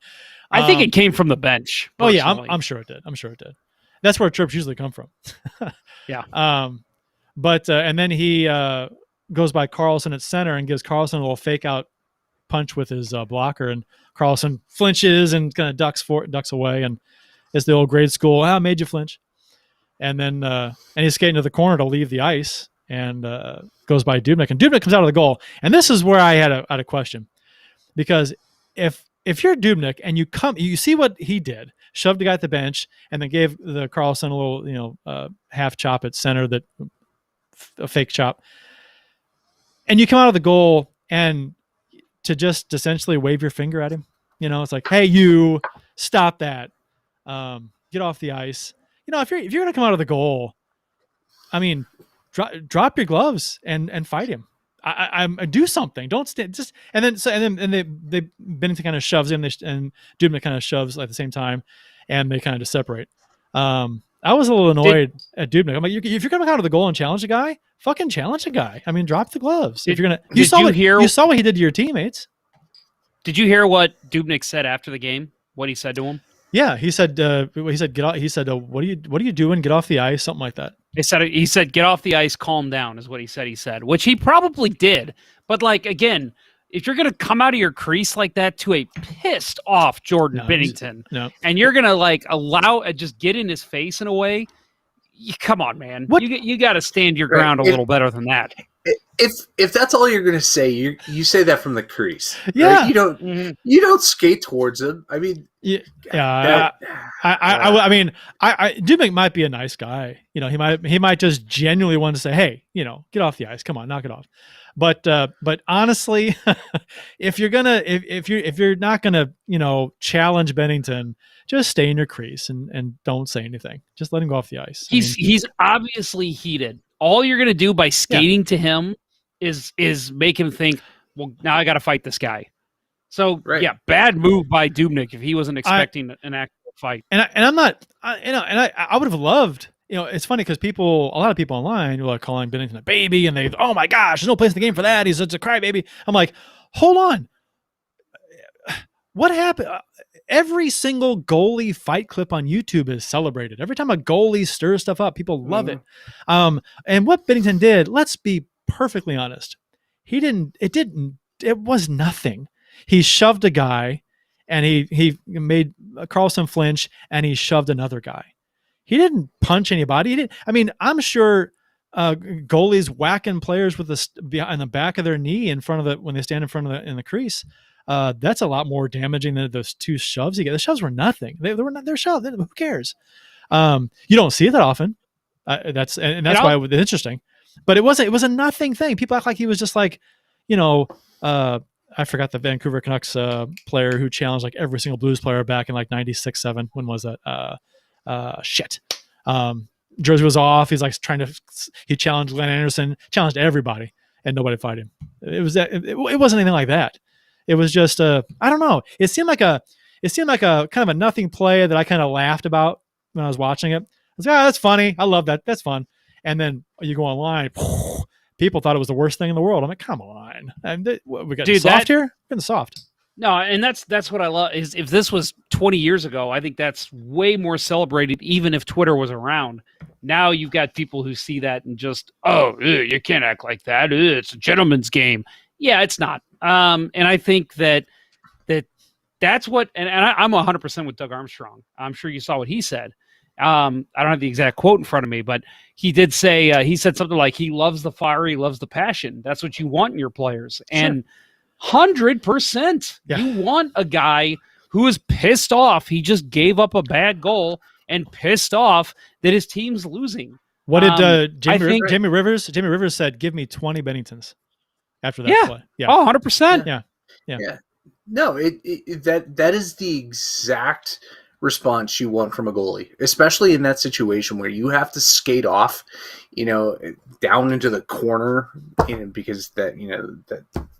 D: I think it came from the bench.
B: Personally. Oh yeah, I'm sure it did. That's where chirps usually come from.
D: Yeah.
B: But and then he goes by Carlson at center and gives Carlson a little fake out punch with his blocker, and Carlson flinches and kind of ducks away, and it's the old grade school. I made you flinch. And then he's skating to the corner to leave the ice, and goes by Dubnyk, and Dubnyk comes out of the goal. And this is where I had a question, because if you're Dubnyk and you see what he did, shoved the guy at the bench, and then gave the Carlson a little half chop at center, that a fake chop, and you come out of the goal and to just essentially wave your finger at him, it's like, hey, you stop that, get off the ice. If you're going to come out of the goal, I mean, drop your gloves and fight him. I do something. Don't stand. And then Binnington kind of shoves him, and Dubnyk kind of shoves at the same time, and they kind of just separate. I was a little annoyed at Dubnyk. I'm like, if you're going to come out of the goal and challenge a guy, fucking challenge a guy. I mean, drop the gloves. If you're gonna, you saw what he did to your teammates.
D: Did you hear what Dubnyk said after the game? What he said to him?
B: Yeah, he said get off. He said, what are you doing? Get off the ice, something like that.
D: He said get off the ice, calm down, is what he said, which he probably did. But like, again, if you're gonna come out of your crease like that to a pissed off Jordan Binnington, and you're gonna like just get in his face in a way, come on, man. You got to stand your ground a little better than that.
F: If that's all you're gonna say, you say that from the crease.
B: Yeah,
F: right? You don't skate towards him. I mean,
B: I mean, Dubnyk might be a nice guy. He might just genuinely want to say, hey, get off the ice. Come on, knock it off. But honestly, if you're not gonna challenge Binnington, just stay in your crease and don't say anything. Just let him go off the ice.
D: He's obviously heated. All you're gonna do by skating to him is make him think, well, now I got to fight this guy. So bad move by Dubnyk if he wasn't expecting an actual fight.
B: And I'm not, I would have loved. It's funny because a lot of people online were calling Binnington a baby, and oh my gosh, there's no place in the game for that. He's such a crybaby. I'm like, hold on, what happened? Every single goalie fight clip on YouTube is celebrated. Every time a goalie stirs stuff up, people love it. And what Binnington did, let's be perfectly honest, it was nothing. He shoved a guy, and he made Carlson flinch, and he shoved another guy. He didn't punch anybody. I'm sure goalies whacking players with on the back of their knee when they stand in front of in the crease. That's a lot more damaging than those two shoves he got. The shoves were nothing. They're shoved. Who cares? You don't see it that often. That's why it's interesting. But it was a nothing thing. People act like he was just like, I forgot the Vancouver Canucks player who challenged like every single Blues player back in like 96-7. When was that? Jersey was off. He's like he challenged Glenn Anderson, challenged everybody, and nobody fight him. It wasn't anything like that. It was just I don't know. It seemed like a kind of a nothing play that I kind of laughed about when I was watching it. I was like, that's funny. I love that. That's fun. And then you go online, people thought it was the worst thing in the world. I'm like, come on. And we got soft here? We're getting soft.
D: No, and that's what I love is if this was 20 years ago, I think that's way more celebrated, even if Twitter was around. Now you've got people who see that and just, you can't act like that. It's a gentleman's game. Yeah, it's not. And I think that's what, and I'm 100% with Doug Armstrong. I'm sure you saw what he said. I don't have the exact quote in front of me, but he did say, he said something like, he loves the fire, he loves the passion. That's what you want in your players. Sure. And 100%, you want a guy who is pissed off. He just gave up a bad goal and pissed off that his team's losing.
B: What did Jamie Rivers said? Give me 20 Binningtons. after that play. Yeah.
D: Oh, 100%.
B: Yeah.
F: No, that is the exact response you want from a goalie, especially in that situation where you have to skate off, down into the corner, because that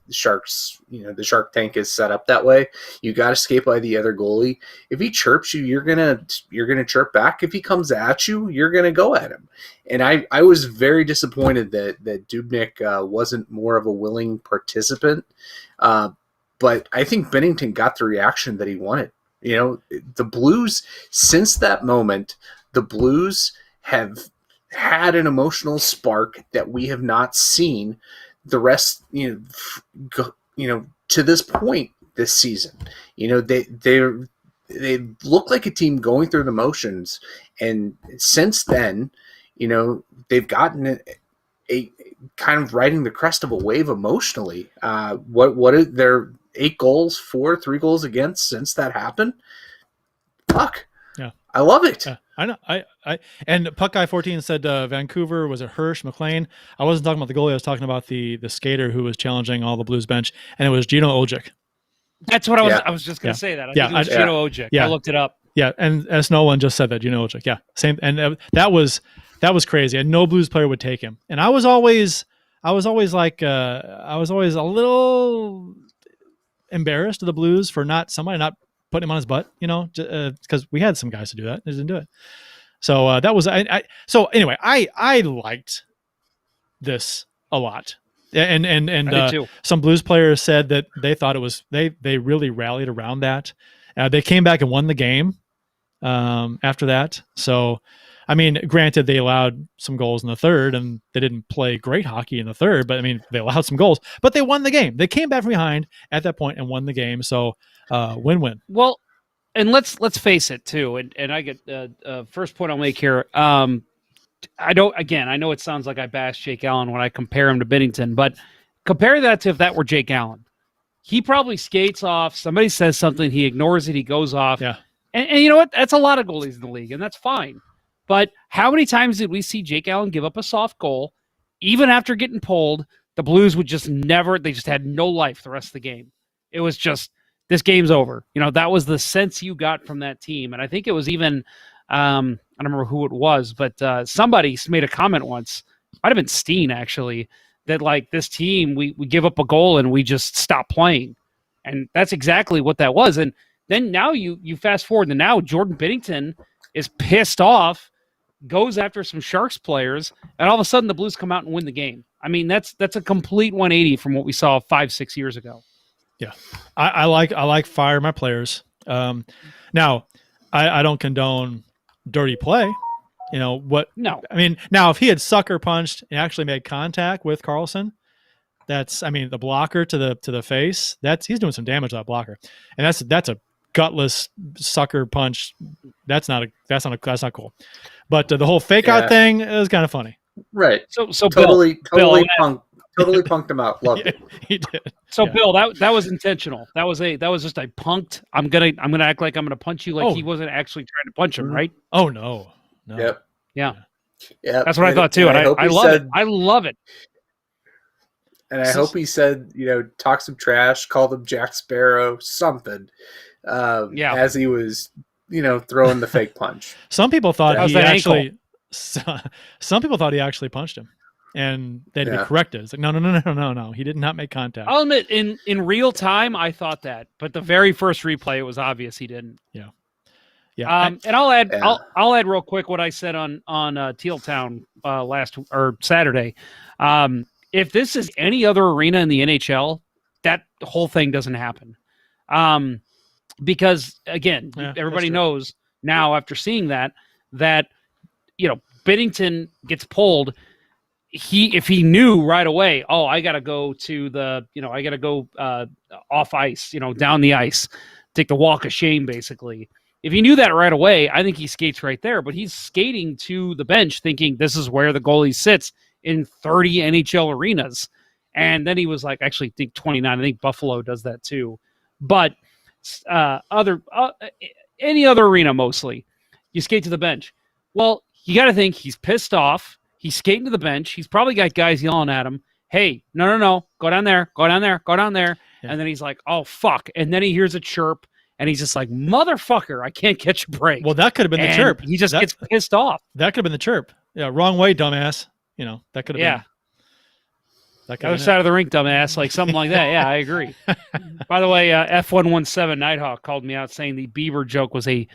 F: the Sharks, the Shark tank is set up that way. You got to skate by the other goalie. If he chirps you, you're gonna chirp back. If he comes at you, you're gonna go at him. And I was very disappointed that Dubnyk wasn't more of a willing participant. But I think Binnington got the reaction that he wanted. The Blues, since that moment, the Blues have had an emotional spark that we have not seen the rest, to this point this season. They look like a team going through the motions, and since then, they've gotten a kind of riding the crest of a wave emotionally. What are their 8 goals for, 3 goals against since that happened? Fuck.
B: Yeah.
F: I love it.
B: Yeah, I know. I and Puck Guy 14 said Vancouver was a Hirsch McLean. I wasn't talking about the goalie. I was talking about the skater who was challenging all the Blues bench, and it was Gino Ojic.
D: That's what I was just going to say that. I think it was Gino Ojic.
B: Yeah.
D: I looked it up.
B: Yeah, and Nolan just said that, Gino Ojic. Yeah, same. And that was crazy. And no Blues player would take him. And I was always a little embarrassed of the Blues for somebody not putting him on his butt, because we had some guys to do that. They didn't do it. So that was so anyway, I liked this a lot. And some Blues players said that they thought it was they really rallied around that. They came back and won the game after that. So I mean, granted, they allowed some goals in the third, and they didn't play great hockey in the third, but I mean, they allowed some goals, but they won the game. They came back from behind at that point and won the game. So win-win.
D: Well, and let's face it too. And I get first point I'll make here. I know it sounds like I bash Jake Allen when I compare him to Binnington, but compare that to if that were Jake Allen. He probably skates off. Somebody says something, he ignores it, he goes off.
B: Yeah.
D: And you know what? That's a lot of goalies in the league, and that's fine. But how many times did we see Jake Allen give up a soft goal, even after getting pulled? The Blues would just they just had no life the rest of the game. It was just, this game's over. That was the sense you got from that team. And I think it was even, I don't remember who it was, but somebody made a comment once, might have been Steen actually, that like this team, we give up a goal and we just stop playing. And that's exactly what that was. And then now you fast forward to now, Jordan Binnington is pissed off, goes after some Sharks players, and all of a sudden the Blues come out and win the game. I mean, that's a complete 180 from what we saw 5-6 years ago.
B: Yeah, I like fire my players. Now, I don't condone dirty play. What? No. I mean, now if he had sucker punched and actually made contact with Carlson, the blocker to the face. He's doing some damage to that blocker, and that's a gutless sucker punch. That's not cool. But the whole fake out thing is kind of funny.
F: Right.
D: So
F: totally punked him out. Loved it.
B: He did.
D: So Bill, that was intentional. That was just a punked. I'm gonna act like I'm gonna punch you like he wasn't actually trying to punch him, right?
B: Oh no.
F: Yep.
D: Yeah.
F: That's
D: what I thought too, and I love it. I love it.
F: And I hope he said, talk some trash, called him Jack Sparrow, something. As he was, throwing the fake punch.
B: Some people thought some people thought he actually punched him, and they'd be corrected. It's like, no. He did not make contact.
D: I'll admit, in real time, I thought that, but the very first replay, it was obvious he didn't.
B: Yeah.
D: And I'll add real quick what I said on Tealtown Saturday. If this is any other arena in the NHL, that whole thing doesn't happen. Because again, everybody knows now after seeing that Binnington gets pulled. If he knew right away, I got to go to I got to go off ice, down the ice, take the walk of shame, basically. If he knew that right away, I think he skates right there. But he's skating to the bench thinking this is where the goalie sits in 30 NHL arenas. And then he was like, actually, I think 29. I think Buffalo does that too. But any other arena, mostly, you skate to the bench. Well, you got to think he's pissed off. He's skating to the bench. He's probably got guys yelling at him. hey, no, go down there.
B: Yeah.
D: And then he's like, oh, fuck. And then he hears a chirp, and he's just like, motherfucker, I can't catch a break.
B: Well, that could have been the chirp.
D: He just gets pissed off.
B: That could have been the chirp. Yeah, wrong way, dumbass. That could have been. That
D: Other side of the rink, dumbass, like something like that. Yeah, I agree. By the way, F117 Nighthawk called me out saying the Bieber joke was a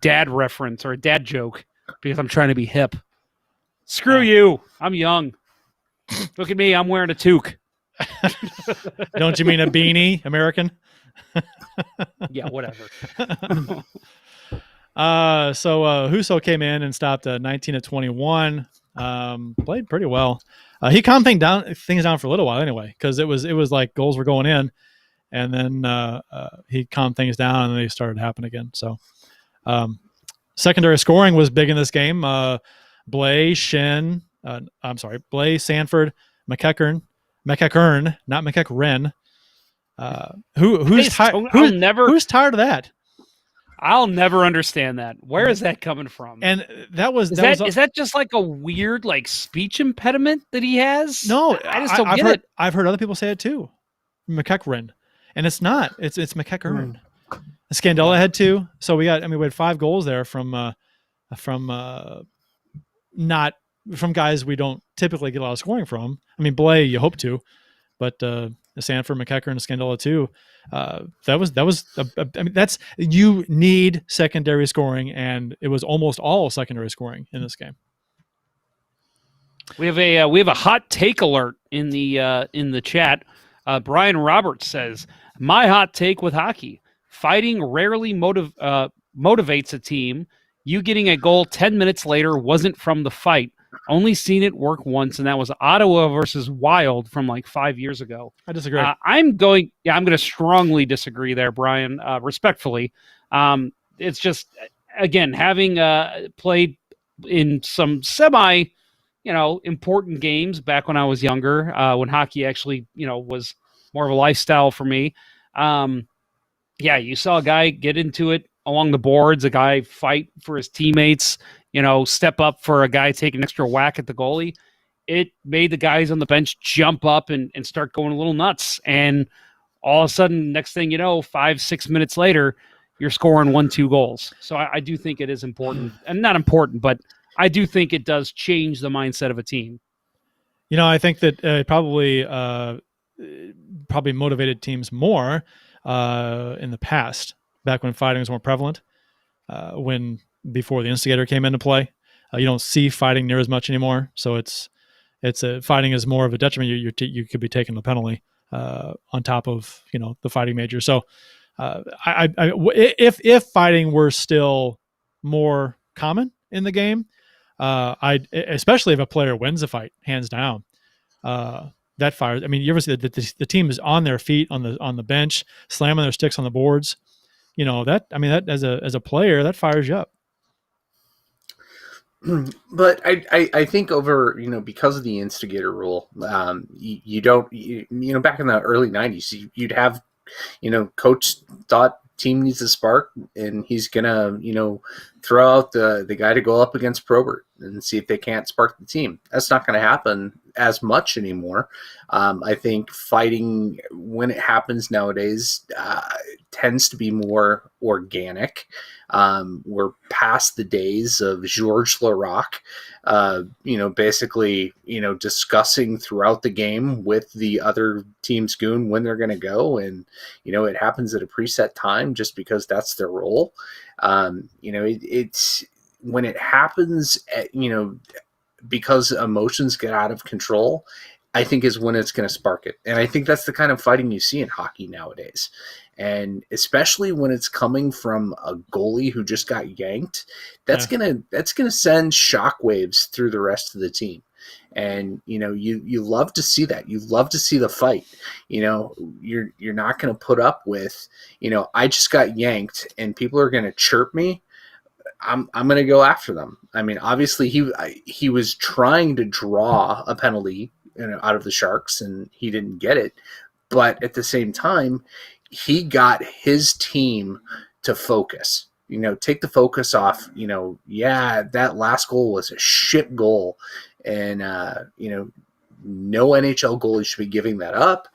D: dad reference or a dad joke because I'm trying to be hip. Screw you. I'm young. Look at me. I'm wearing a toque.
B: Don't you mean a beanie, American?
D: Yeah, whatever.
B: So Husso came in and stopped 19 of 21. Played pretty well. He calmed things down for a little while anyway, because it was like goals were going in, and then he calmed things down and they started happening again. So secondary scoring was big in this game. Blay, Sanford, McEachern, not McEachern. Who's tired of that?
D: I'll never understand that. Where is that coming from?
B: And
D: is that just like a weird like speech impediment that he has?
B: No,
D: I just don't get it.
B: I've heard other people say it too, McEachern, and it's not. It's McEachern. Scandella had 2, so we had 5 goals there from guys we don't typically get a lot of scoring from. I mean, Blay, you hope to, but Sanford, McEachern, Scandella too. That's you need secondary scoring, and it was almost all secondary scoring in this game.
D: We have a hot take alert in the chat. Brian Roberts says, "My hot take with hockey: fighting rarely motivates a team. You getting a goal 10 minutes later wasn't from the fight. Only seen it work once, and that was Ottawa versus Wild from like 5 years ago."
B: I disagree.
D: I'm going to strongly disagree there, Brian, respectfully. It's just, again, having played in some semi, important games back when I was younger, when hockey actually, was more of a lifestyle for me. You saw a guy get into it along the boards, a guy fight for his teammates, step up for a guy taking an extra whack at the goalie. It made the guys on the bench jump up and start going a little nuts. And all of a sudden, next thing you know, 5-6 minutes later, you're scoring 1-2 goals. So I do think it is important, and not important, but I do think it does change the mindset of a team.
B: I think that it probably motivated teams more in the past, back when fighting was more prevalent, before the instigator came into play. You don't see fighting near as much anymore, so fighting is more of a detriment. You could be taking the penalty on top of the fighting major. So if fighting were still more common in the game, especially if a player wins a fight hands down, that fires. I mean, you ever see that the team is on their feet on the bench, slamming their sticks on the boards? That as a player, that fires you up.
F: But I think over, because of the instigator rule, you don't, back in the early 90s, you'd have, coach thought team needs a spark, and he's going to, throw out the guy to go up against Probert and see if they can't spark the team. That's not going to happen as much anymore. I think fighting, when it happens nowadays, tends to be more organic. We're past the days of Georges Larac, basically, discussing throughout the game with the other team's goon when they're going to go. And, it happens at a preset time just because that's their role. It's when it happens, because emotions get out of control, I think is when it's going to spark it. And I think that's the kind of fighting you see in hockey nowadays. And especially when it's coming from a goalie who just got yanked, that's gonna send shockwaves through the rest of the team. And you love to see that. You love to see the fight. You're not going to put up with, I just got yanked and people are going to chirp me. I'm going to go after them. I mean, obviously he was trying to draw a penalty out of the Sharks, and he didn't get it. But at the same time, he got his team to focus. Take the focus off. That last goal was a shit goal, and no NHL goalie should be giving that up.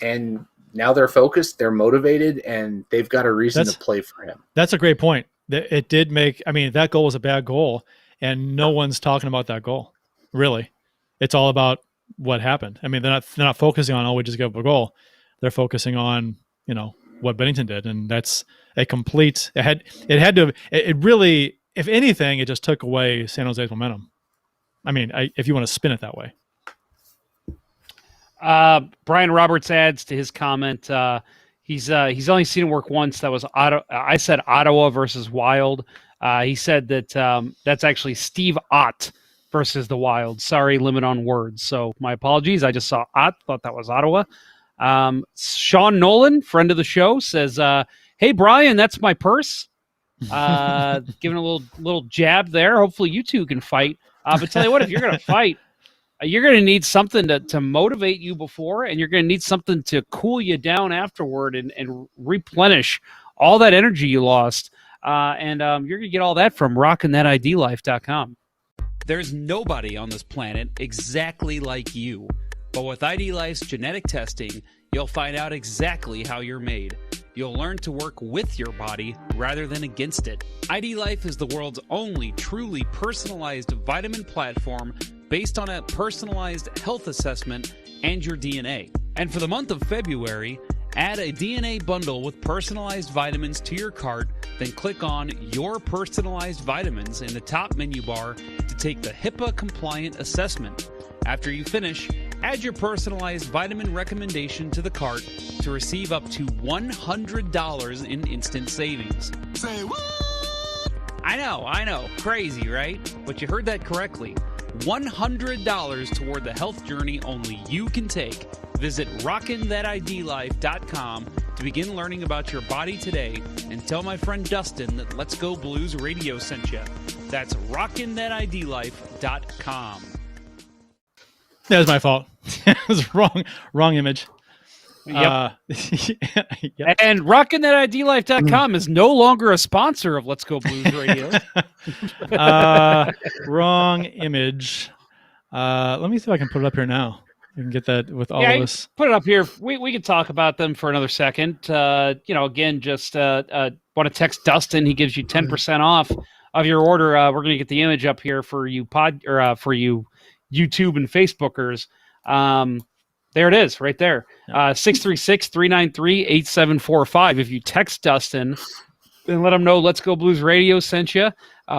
F: And now they're focused, they're motivated, and they've got a reason to play for him.
B: That's a great point. It did make, I mean, that goal was a bad goal, and no one's talking about that goal. Really. It's all about what happened. I mean, they're not focusing on, oh, we just gave up a goal. They're focusing on, what Binnington did. And that's a complete, it really, if anything, it just took away San Jose's momentum. I mean, if you want to spin it that way.
D: Brian Roberts adds to his comment. He's only seen it work once. That was I said Ottawa versus Wild. He said that that's actually Steve Ott versus the Wild. Sorry, limit on words. So my apologies. I just saw Ott, thought that was Ottawa. Sean Nolan, friend of the show, says, "Hey Brian, that's my purse." Giving a little jab there. Hopefully you two can fight. But tell you what, if you're going to fight, you're going to need something to motivate you before, and you're going to need something to cool you down afterward and replenish all that energy you lost. And you're going to get all that from rockinthatidlife.com.
G: There's nobody on this planet exactly like you. But with ID Life's genetic testing, you'll find out exactly how you're made. You'll learn to work with your body rather than against it. ID Life is the world's only truly personalized vitamin platform based on a personalized health assessment and your DNA. And for the month of February, add a DNA bundle with personalized vitamins to your cart, then click on Your Personalized Vitamins in the top menu bar to take the HIPAA-compliant assessment. After you finish, add your personalized vitamin recommendation to the cart to receive up to $100 in instant savings. Say what? I know. Crazy, right? But you heard that correctly. $100 toward the health journey only you can take. Visit rockinthatidlife.com to begin learning about your body today, and tell my friend Dustin that Let's Go Blues Radio sent you. That's rockinthatidlife.com.
B: That was my fault. It was wrong image.
D: Yep.
B: Yep.
D: And rockinthatidlife.com is no longer a sponsor of Let's Go Blues Radio.
B: Wrong image. Let me see if I can put it up here now. You can get that with all of this.
D: Put it up here. We can talk about them for another second. Again, just want to text Dustin. He gives you 10% off of your order. We're going to get the image up here for you for you YouTube and Facebookers. There it is, right there. 636-393-8745. If you text Dustin and let him know Let's Go Blues Radio sent you,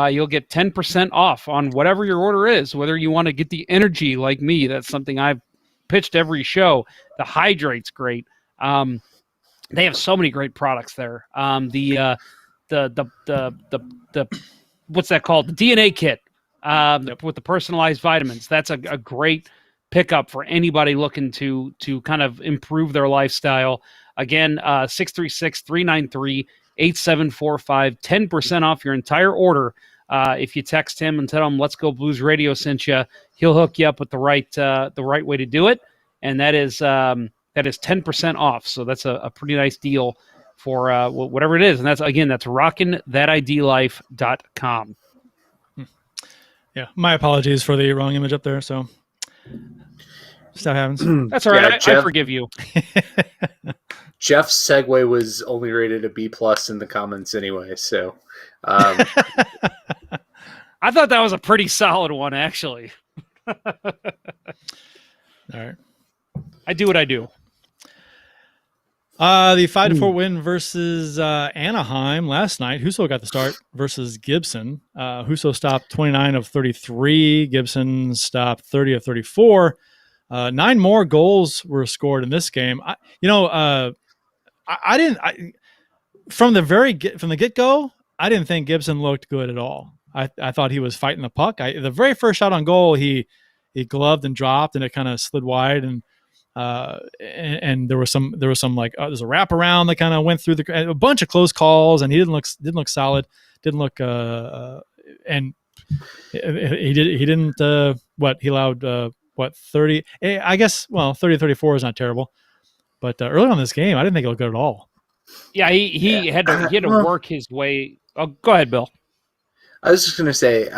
D: you'll get 10% off on whatever your order is. Whether you want to get the energy like me, that's something I've pitched every show. The hydrate's great. They have so many great products there. The what's that called? The DNA kit with the personalized vitamins. That's a great pickup for anybody looking to kind of improve their lifestyle. Again, 636-393-8745, 10% off your entire order. If you text him and tell him Let's Go Blues Radio sent you, he'll hook you up with the right way to do it, and that is 10% off. So that's a pretty nice deal for whatever it is, and that's rockinthatidlife.com.
B: Yeah, my apologies for the wrong image up there. So stuff happens.
D: That's all right. I forgive you.
F: Jeff's segue was only rated a B+ in the comments anyway, so.
D: I thought that was a pretty solid one, actually.
B: All right.
D: I do what I do.
B: The 5-4 win versus Anaheim last night. Husso got the start versus Gibson. Husso stopped 29 of 33. Gibson stopped 30 of 34. 9 more goals were scored in this game. From the get-go, I didn't think Gibson looked good at all. I thought he was fighting the puck. The very first shot on goal, he gloved and dropped, and it kind of slid wide, and there was some like there's a wraparound that kind of went through a bunch of close calls, and he didn't look solid. Didn't look and he didn't he allowed 30? I guess 30-34 is not terrible, but early on in this game, I didn't think it looked good at all.
D: Yeah, he had to work his way. Oh, go ahead, Bill.
F: I was just gonna say,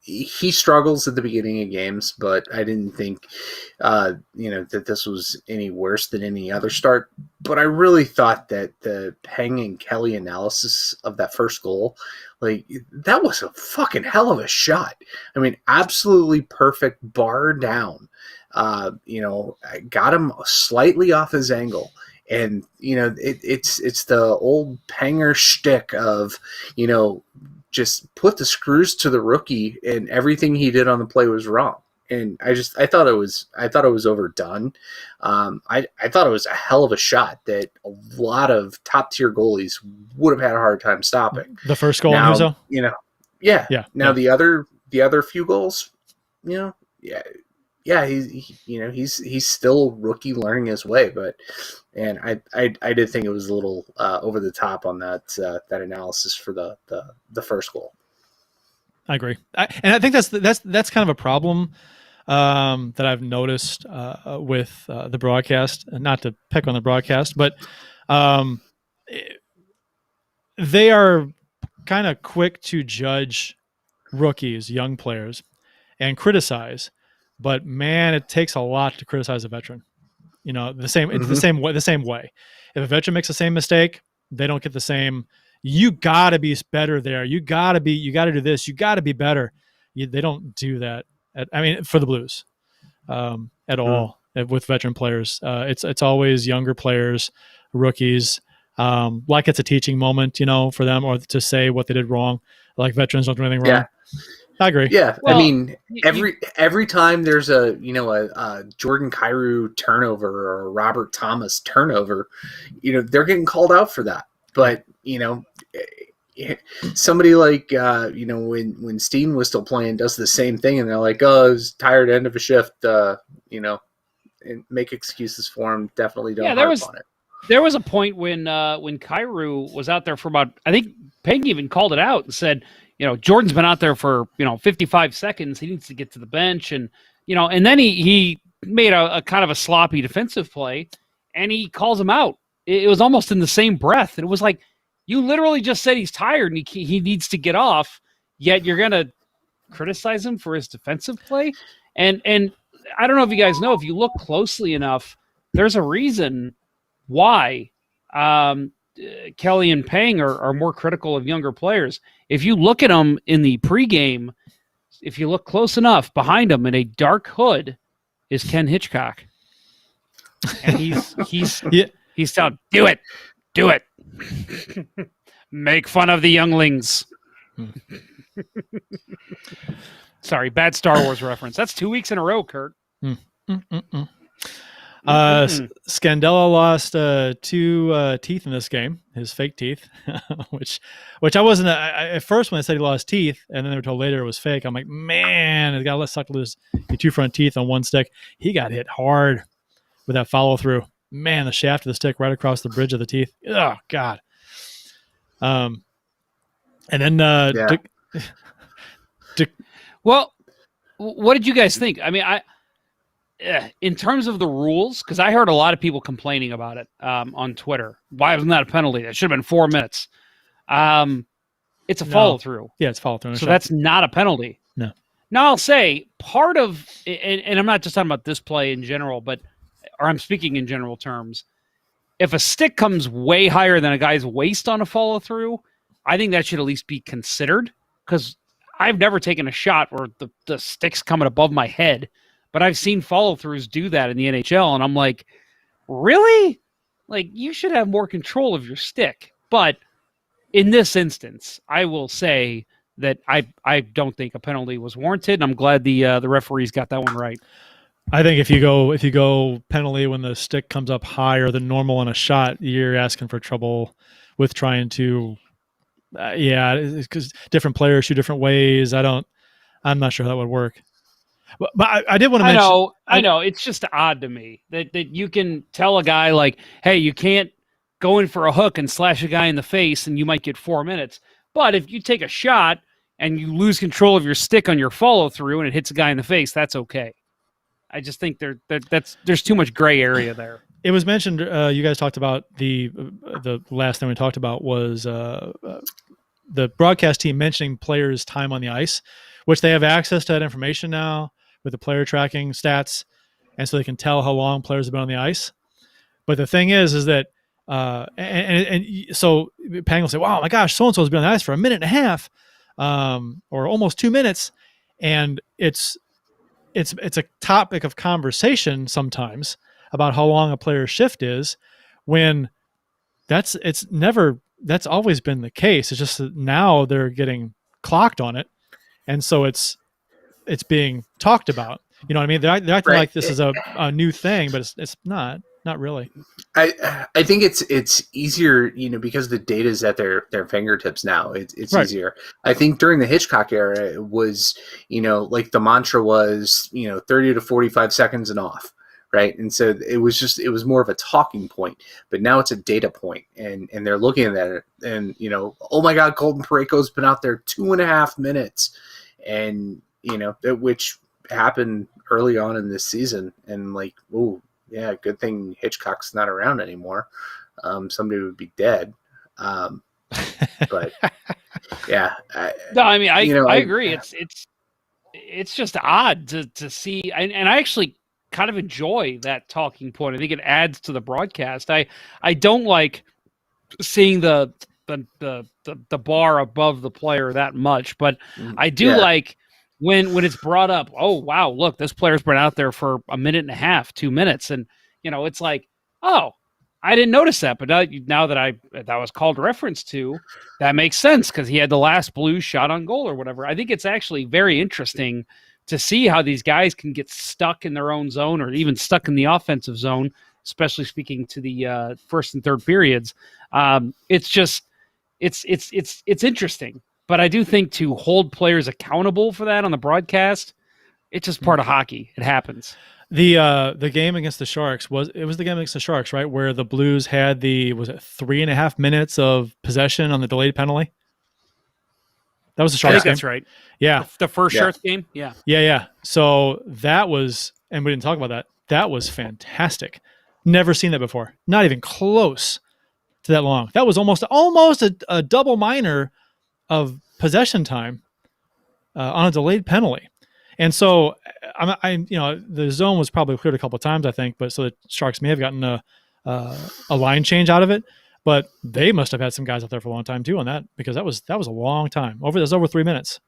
F: he struggles at the beginning of games, but I didn't think, that this was any worse than any other start. But I really thought that the Peng and Kelly analysis of that first goal, like, that was a fucking hell of a shot. I mean, absolutely perfect, bar down. I got him slightly off his angle. And, it's the old Panger shtick of, just put the screws to the rookie and everything he did on the play was wrong. And I thought it was overdone. I thought it was a hell of a shot that a lot of top tier goalies would have had a hard time stopping.
B: The first goal,
F: now,
B: Muzo?
F: Yeah.
B: Yeah.
F: Now the other few goals, he's still rookie learning his way, and I did think it was a little over the top on that analysis for the first goal.
B: I agree, and I think that's kind of a problem that I've noticed with the broadcast. Not to pick on the broadcast, but they are kind of quick to judge rookies, young players, and criticize. But man, it takes a lot to criticize a veteran. It's the same way. If a veteran makes the same mistake, they don't get the same. You got to be better there. You got to do this. You got to be better. They don't do that. For the Blues, at all with veteran players. It's always younger players, rookies. Like it's a teaching moment, for them, or to say what they did wrong. Like veterans don't do anything wrong.
F: Yeah.
B: I agree.
F: Yeah, well, every time there's a Jordan Kyrou turnover or a Robert Thomas turnover, they're getting called out for that. But somebody like when Steen was still playing does the same thing, and they're like, "Oh, it was tired end of a shift," and make excuses for him. Definitely don't harp on it.
D: There was a point when Kyrou was out there for about, I think Peggy even called it out and said, Jordan's been out there for, 55 seconds. He needs to get to the bench. And, and then he made a kind of a sloppy defensive play and he calls him out. It was almost in the same breath. And it was like, you literally just said he's tired and he needs to get off, yet you're going to criticize him for his defensive play. And I don't know if you guys know, if you look closely enough, there's a reason why Kelly and Peng are more critical of younger players. If you look at them in the pregame, if you look close enough, behind them in a dark hood is Ken Hitchcock, and he's telling, do it, make fun of the younglings. Sorry, bad Star Wars reference. That's 2 weeks in a row, Curt.
B: Scandella lost 2 teeth in this game, his fake teeth, which I wasn't at first when they said he lost teeth, and then they were told later it was fake. I'm like, man, it got sucked to lose your 2 front teeth on one stick. He got hit hard with that follow through. Man, the shaft of the stick right across the bridge of the teeth. Oh God. And then
D: well, what did you guys think? I mean, in terms of the rules, because I heard a lot of people complaining about it on Twitter. Why wasn't that a penalty? That should have been 4 minutes. It's a follow through.
B: Yeah, it's follow through.
D: So that's not a penalty.
B: No.
D: Now I'll say part of, and I'm not just talking about this play in general, or I'm speaking in general terms. If a stick comes way higher than a guy's waist on a follow through, I think that should at least be considered, because I've never taken a shot where the stick's coming above my head. But I've seen follow-throughs do that in the NHL, and I'm like, really? Like, you should have more control of your stick. But in this instance, I will say that I don't think a penalty was warranted, and I'm glad the referees got that one right.
B: I think if you go penalty when the stick comes up higher than normal on a shot, you're asking for trouble with trying to, because different players shoot different ways. I'm not sure how that would work. But I did want to mention.
D: I know. It's just odd to me that you can tell a guy like, hey, you can't go in for a hook and slash a guy in the face and you might get 4 minutes. But if you take a shot and you lose control of your stick on your follow through and it hits a guy in the face, that's okay. I just think there's too much gray area there.
B: It was mentioned. You guys talked about the last thing we talked about was the broadcast team mentioning players' time on the ice, which they have access to that information now with the player tracking stats, and so they can tell how long players have been on the ice. But the thing is that so Pang will say, "Wow, my gosh, so and so has been on the ice for a minute and a half, or almost 2 minutes," and it's a topic of conversation sometimes about how long a player's shift is, when that's always been the case. It's just that now they're getting clocked on it, and so it's being talked about. You know what I mean? They're acting like this is a new thing, but it's not really.
F: I think it's easier, because the data is at their fingertips now. It's
B: right.
F: Easier. I think during the Hitchcock era, it was, like the mantra was, 30 to 45 seconds and off. Right. And so it was more of a talking point, but now it's a data point, and they're looking at it and, oh my God, Colton Parayko's been out there 2.5 minutes, and, which happened early on in this season. And like, oh yeah, good thing Hitchcock's not around anymore. Somebody would be dead. But yeah.
D: No, I mean, I agree. It's just odd to see. And I actually kind of enjoy that talking point. I think it adds to the broadcast. I don't like seeing the bar above the player that much, but I do like when it's brought up. Oh wow, look, this player's been out there for a minute and a half, 2 minutes, and it's like, oh, I didn't notice that, but now that was called reference to, that makes sense, because he had the last Blues shot on goal or whatever. I think it's actually very interesting to see how these guys can get stuck in their own zone, or even stuck in the offensive zone, especially speaking to the first and third periods. It's interesting, but I do think to hold players accountable for that on the broadcast, it's just part of hockey. It happens.
B: The game against the Sharks was the game against the Sharks, right? Where the Blues had 3.5 minutes of possession on the delayed penalty. That was the Sharks game.
D: That's right.
B: Yeah.
D: The first Sharks game. Yeah.
B: Yeah. So that was, and we didn't talk about that. That was fantastic. Never seen that before. Not even close to that long. That was almost a double minor of possession time on a delayed penalty. And so the zone was probably cleared a couple of times, I think, but so the Sharks may have gotten a line change out of it. But they must have had some guys out there for a long time too on that, because that was a long time. That was over 3 minutes.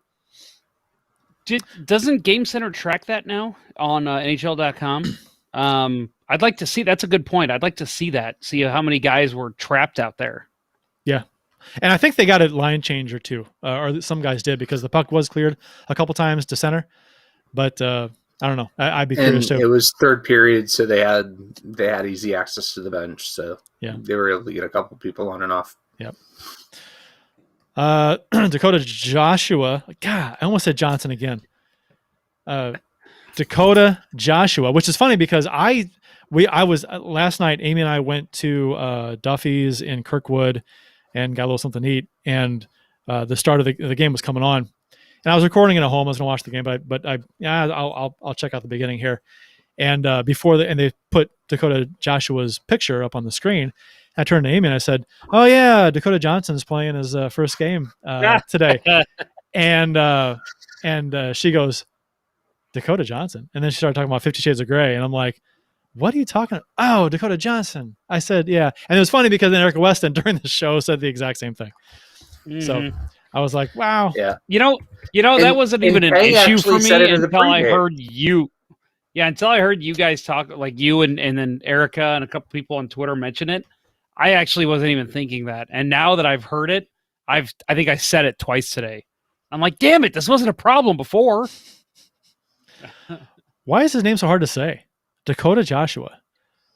D: Doesn't Game Center track that now on NHL.com? I'd like to see. That's a good point. I'd like to see that. See how many guys were trapped out there. Yeah,
B: and I think they got a line change or two, or some guys did, because the puck was cleared a couple times to center. But I don't know. I'd be curious too.
F: It was third period, so they had easy access to the bench. So
B: yeah,
F: they were able to get a couple people on and off.
B: Yep. Dakota Joshua. God, I almost said Johnson again. Dakota Joshua, which is funny because I was last night. Amy and I went to Duffy's in Kirkwood and got a little something to eat. And the start of the game was coming on. And I was recording it at home. I was going to watch the game, but I'll check out the beginning here. And and they put Dakota Joshua's picture up on the screen. I turned to Amy and I said, "Oh yeah, Dakota Johnson's playing his first game today." and she goes, "Dakota Johnson?" And then she started talking about 50 Shades of Grey, and I'm like, "What are you talking about?" "Oh, Dakota Johnson." I said, "Yeah." And it was funny because then Erica Weston during the show said the exact same thing. Mm-hmm. So I was like, wow.
F: Yeah.
D: That wasn't even an issue for me until I heard you. Yeah, until I heard you guys talk, like you and then Erica and a couple people on Twitter mention it. I actually wasn't even thinking that. And now that I've heard it, I think I said it twice today. I'm like, damn it, this wasn't a problem before.
B: Why is his name so hard to say? Dakota Joshua.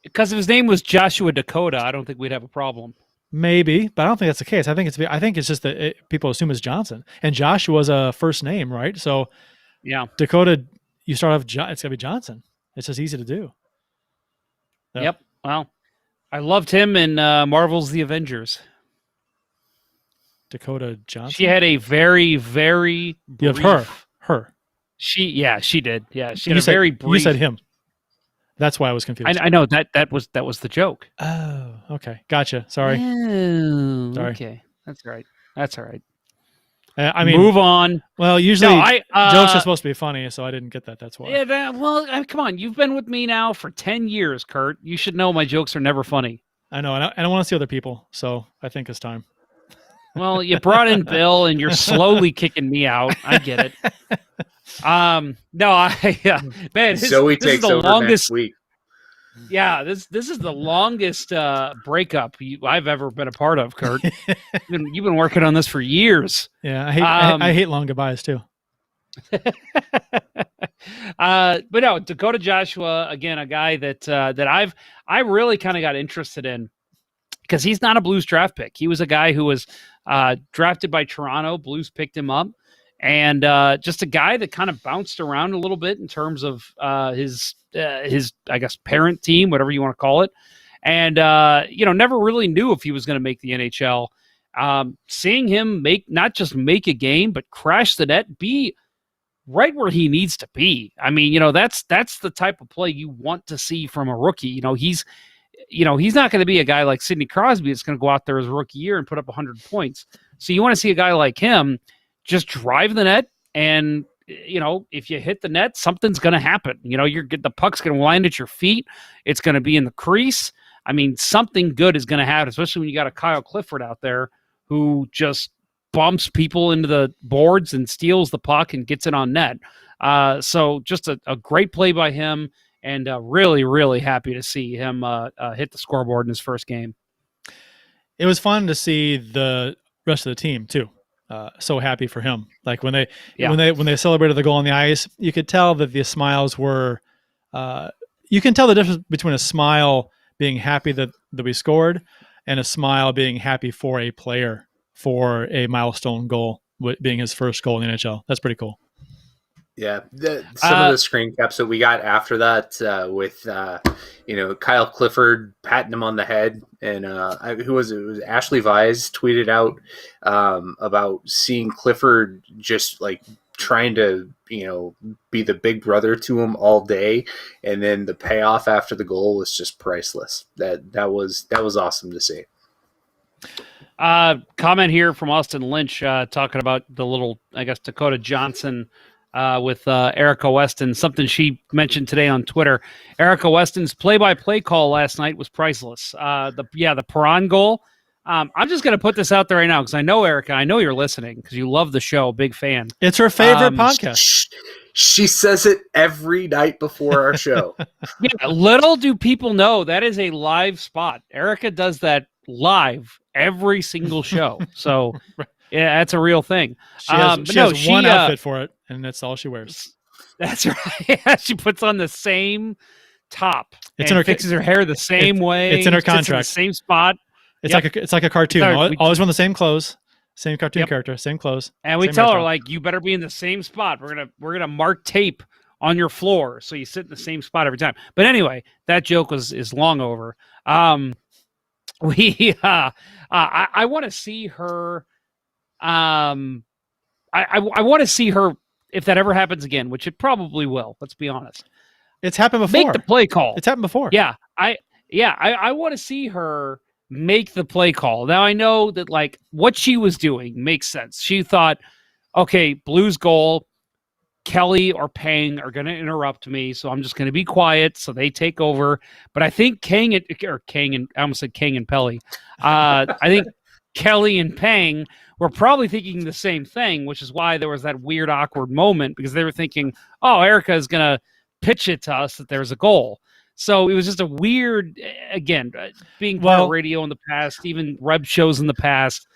D: Because if his name was Joshua Dakota, I don't think we'd have a problem.
B: Maybe, but I don't think that's the case. I think it's just that people assume it's Johnson, and Joshua's a first name, right? So,
D: yeah,
B: Dakota, you start off. It's gonna be Johnson. It's just easy to do.
D: So. Yep. Well, I loved him in Marvel's The Avengers.
B: Dakota Johnson.
D: She had a very, very brief...
B: You have her.
D: She did. Yeah, she
B: had
D: a very brief.
B: You said him. That's why I was confused.
D: I know that was the joke.
B: Oh, okay, gotcha. Sorry.
D: Oh,
B: Sorry.
D: Okay, that's all right. That's all right.
B: I mean,
D: move on.
B: Well, usually
D: No,
B: jokes are supposed to be funny, so I didn't get that. That's why.
D: Yeah, come on. You've been with me now for 10 years, Curt. You should know my jokes are never funny.
B: I know, and I don't want to see other people, so I think it's time.
D: Well, you brought in Bill, and you're slowly kicking me out. I get it. Man,
F: Zoe takes over next week.
D: Yeah, this is the longest breakup I've ever been a part of, Curt. You've been working on this for years.
B: Yeah, I hate long goodbyes too.
D: But no, Dakota Joshua, again, a guy that I really kind of got interested in because he's not a Blues draft pick. He was a guy who was drafted by Toronto. Blues picked him up, and just a guy that kind of bounced around a little bit in terms of his I guess parent team, whatever you want to call it, and never really knew if he was going to make the NHL. Seeing him not just make a game, but crash the net, be right where he needs to be. I mean, that's the type of play you want to see from a rookie. He's not going to be a guy like Sidney Crosby that's going to go out there as a rookie year and put up 100 points. So you want to see a guy like him just drive the net, and if you hit the net, something's going to happen. The puck's going to land at your feet. It's going to be in the crease. I mean, something good is going to happen, especially when you got a Kyle Clifford out there who just bumps people into the boards and steals the puck and gets it on net. So just a great play by him, and really, really happy to see him hit the scoreboard in his first game.
B: It was fun to see the rest of the team too. So happy for him. Like when they celebrated the goal on the ice, you could tell that the smiles were. You can tell the difference between a smile being happy that we scored and a smile being happy for a player for a milestone goal, being his first goal in the NHL. That's pretty cool.
F: Yeah, some of the screen caps that we got after that with Kyle Clifford patting him on the head, and who was it? It was Ashley Vise tweeted out about seeing Clifford just like trying to be the big brother to him all day, and then the payoff after the goal was just priceless. That was awesome to see.
D: Comment here from Austin Lynch talking about the little, I guess, Dakota Johnson with Erica Weston, something she mentioned today on Twitter. Erica Weston's play-by-play call last night was priceless. The Perron goal. I'm just going to put this out there right now because I know, Erica, I know you're listening because you love the show, big fan.
B: It's her favorite podcast.
F: She says it every night before our show.
D: Yeah, little do people know that is a live spot. Erica does that live every single show. So yeah, that's a real thing.
B: She has one outfit for it, and that's all she wears.
D: That's right. Yeah, she puts on the same top.
B: It's in her,
D: fixes her hair the same way.
B: It's in her contract.
D: In the same spot.
B: It's like a cartoon. Always wear the same clothes, same cartoon character, same clothes.
D: And we tell her like, you better be in the same spot. We're gonna mark tape on your floor so you sit in the same spot every time. But anyway, that joke is long over. I want to see her. I want to see her if that ever happens again, which it probably will. Let's be honest.
B: It's happened before.
D: Make the play call.
B: It's happened before.
D: Yeah, I want to see her make the play call. Now I know that like what she was doing makes sense. She thought, okay, Blues goal, Kelly or Pang are going to interrupt me, so I'm just going to be quiet. So they take over. But I think I almost said Kang and Pelly. I think Kelly and Pang were probably thinking the same thing, which is why there was that weird, awkward moment because they were thinking, oh, Erica is going to pitch it to us that there's a goal. So it was just a weird, again, being part of radio in the past, even web shows in the past,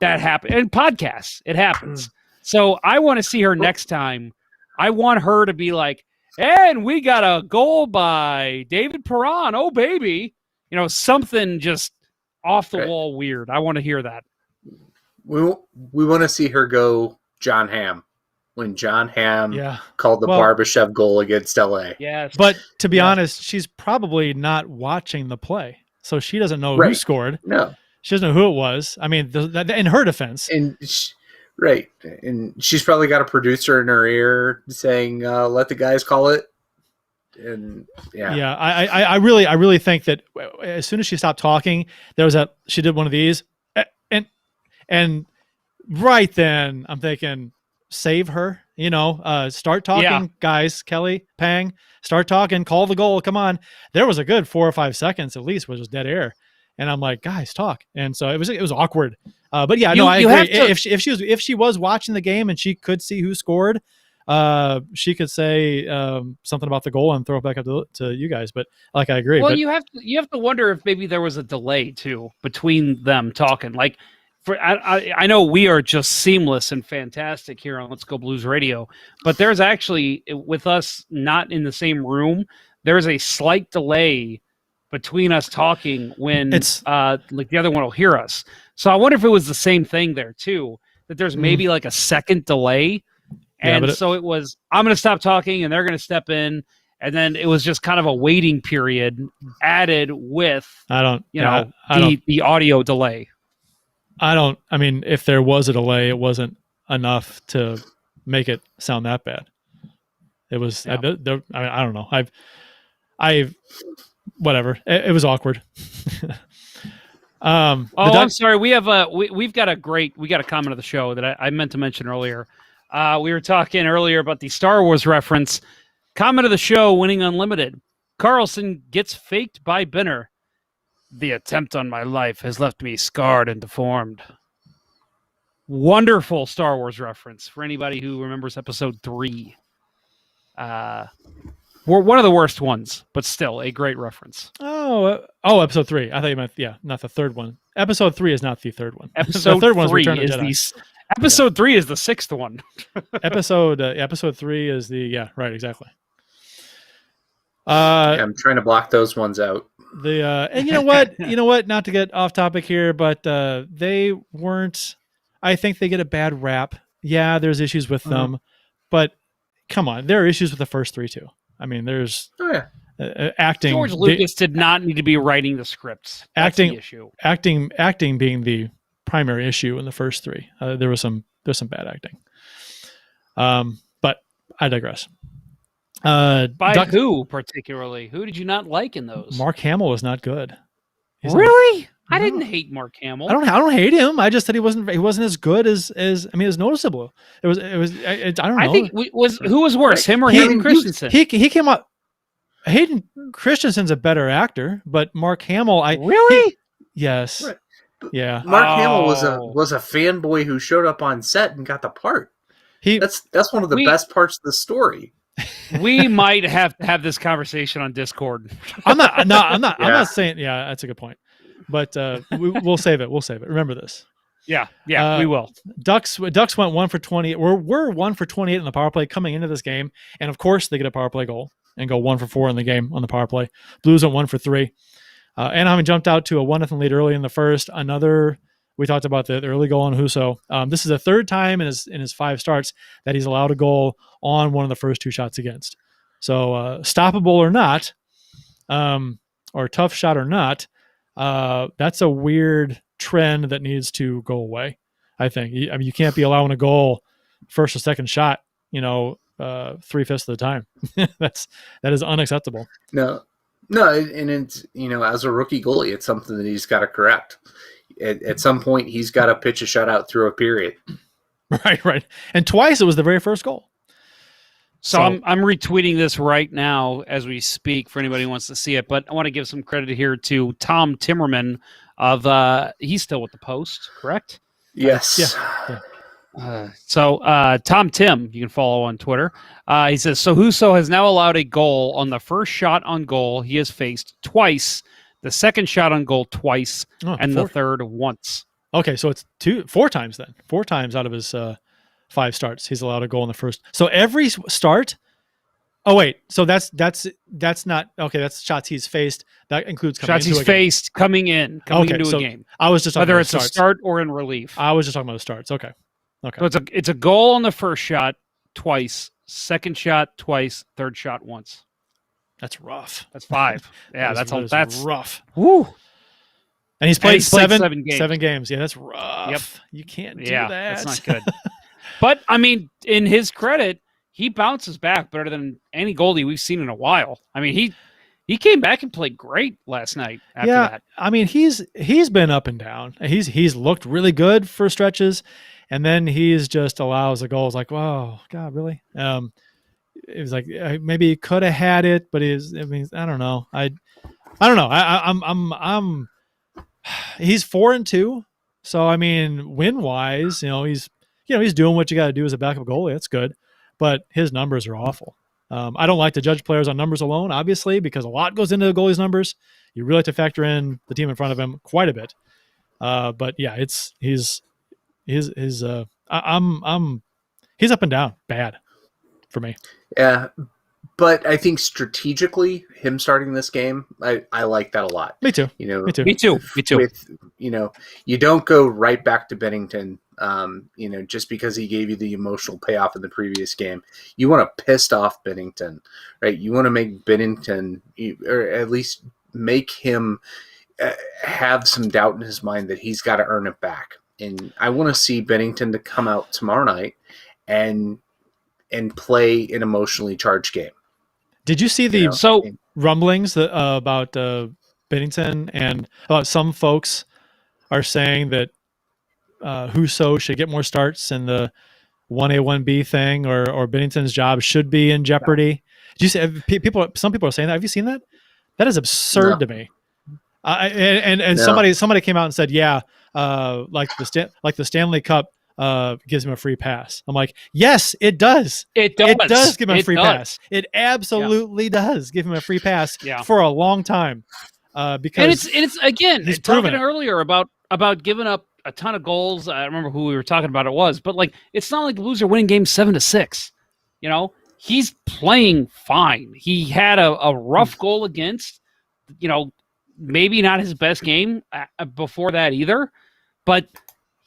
D: that happened. And podcasts, it happens. So I want to see her next time. I want her to be like, and we got a goal by David Perron. Oh, baby. Something just off the wall weird. I want to hear that.
F: We want to see her go John Hamm. When John Hamm called the Barbashev goal against LA.
D: Yes.
B: But to be honest, she's probably not watching the play. So she doesn't know who scored.
F: No.
B: She doesn't know who it was. I mean, in her defense.
F: And she's probably got a producer in her ear saying, let the guys call it. And
B: yeah. I really think that as soon as she stopped talking, she did one of these and right then, I'm thinking, save her. Start talking, guys. Kelly, Pang, start talking. Call the goal. Come on. There was a good 4 or 5 seconds at least, which was dead air. And I'm like, guys, talk. And so it was awkward. But yeah, I agree. If she was watching the game and she could see who scored, she could say something about the goal and throw it back up to you guys. But I agree.
D: Well, you have to wonder if maybe there was a delay too between them talking. Like, I know we are just seamless and fantastic here on Let's Go Blues Radio, but there's actually, with us not in the same room, there's a slight delay between us talking when
B: it's
D: like the other one will hear us. So I wonder if it was the same thing there too, that there's maybe like a second delay. And so it was, I'm going to stop talking and they're going to step in. And then it was just kind of a waiting period added with, the audio delay.
B: I mean, if there was a delay, it wasn't enough to make it sound that bad. It was, I don't know. Whatever. It was awkward.
D: I'm sorry. We have we've got a comment of the show that I meant to mention earlier. We were talking earlier about the Star Wars reference. Comment of the show, Winning Unlimited. Carlson gets faked by Binner. The attempt on my life has left me scarred and deformed. Wonderful Star Wars reference for anybody who remembers episode 3. One of the worst ones, but still a great reference.
B: Episode 3. I thought you meant, not the third one. Episode 3 is not the third one.
D: Episode
B: the third one is
D: 3
B: Return of
D: is
B: the Jedi.
D: Episode 3 is the 6th one.
B: Episode 3 is right, exactly.
F: I'm trying to block those ones out.
B: And you know what? Not to get off topic here, but they weren't. I think they get a bad rap. Yeah, there's issues with them, but come on, there are issues with the first 3 too. I mean, there's acting.
D: George Lucas did not need to be writing the scripts. That's the issue.
B: Acting being the primary issue in the first 3. There's some bad acting. But I digress.
D: Who particularly? Who did you not like in those?
B: Mark Hamill was not good.
D: Really? I didn't hate Mark Hamill.
B: I don't hate him. I just said he wasn't as good as it was noticeable. It was I don't know.
D: I think who was worse, him or Hayden Christensen?
B: He came up. Hayden Christensen's a better actor, but Mark Hamill, yes.
F: Right.
B: Yeah.
F: Mark Hamill was a fanboy who showed up on set and got the part. That's one of the best parts of the story.
D: We might have to have this conversation on Discord.
B: I'm not saying. Yeah, that's a good point. But we'll save it. We'll save it. Remember this.
D: Yeah, we will.
B: Ducks went 1 for 20. We're 1 for 28 in the power play coming into this game, and of course they get a power play goal and go 1 for 4 in the game on the power play. Blues went 1 for 3. Anaheim jumped out to a 1-0 lead early in the first. We talked about the early goal on Husso. This is the third time in his 5 starts that he's allowed a goal on one of the first 2 shots against. So stoppable or not, or tough shot or not, that's a weird trend that needs to go away. I think. I mean, you can't be allowing a goal first or second shot, 3/5 of the time. that is unacceptable.
F: No, and it's as a rookie goalie, it's something that he's got to correct. At some point, he's got to pitch a shutout through a period.
B: Right. And twice it was the very first goal.
D: So I'm retweeting this right now as we speak for anybody who wants to see it. But I want to give some credit here to Tom Timmerman he's still with the Post, correct?
F: Yes.
D: So Tom Tim, you can follow on Twitter. He says, so Husso has now allowed a goal on the first shot on goal he has faced twice, the second shot on goal twice, and the third once.
B: Okay, so it's 4 times then. 4 times out of his 5 starts, he's allowed a goal in the first. So every start. Oh wait, so that's not okay. That's shots he's faced. That includes
D: shots he's faced coming into a game.
B: I was just talking
D: whether
B: about
D: it's
B: starts.
D: A start or in relief.
B: I was just talking about the starts. Okay.
D: So it's a goal on the first shot twice, second shot twice, third shot once.
B: That's rough.
D: That's 5. Yeah, that's
B: rough.
D: Woo.
B: And he's played 7
D: games.
B: 7 games. Yeah, that's rough.
D: Yep.
B: You can't do
D: that.
B: That's
D: not good. But I mean, in his credit, he bounces back better than any goalie we've seen in a while. I mean, he came back and played great last night after that.
B: I mean, he's been up and down. He's looked really good for stretches, and then he's just allows the goals like, wow, God, really? It was like maybe he could have had it, but I don't know. I don't know. He's 4-2, so I mean, win wise, he's doing what you got to do as a backup goalie. That's good, but his numbers are awful. I don't like to judge players on numbers alone, obviously, because a lot goes into the goalie's numbers. You really have to factor in the team in front of him quite a bit. But yeah, he's up and down bad for me.
F: Yeah, but I think strategically, him starting this game, I like that a lot.
B: Me too.
D: Me too.
F: With, you don't go right back to Binnington, just because he gave you the emotional payoff in the previous game. You want to piss off Binnington, right? You want to make Binnington, or at least make him have some doubt in his mind that he's got to earn it back. And I want to see Binnington to come out tomorrow night and play an emotionally charged game.
B: Did you see the rumblings about Binnington, and some folks are saying that Husso should get more starts in the 1A 1B thing, or Binnington's job should be in jeopardy? Did you see some people are saying that? Have you seen that? That is absurd to me. And somebody came out and said, like the Stanley Cup gives him a free pass. I'm like, yes, it does. It does give him a free pass. It absolutely does give him a free pass for a long time. Because
D: it's again,
B: he's
D: talking earlier about giving up a ton of goals. I don't remember who we were talking about it was, but like, it's not like the Blues are winning games 7-6. He's playing fine. He had a rough goal against, maybe not his best game before that either, but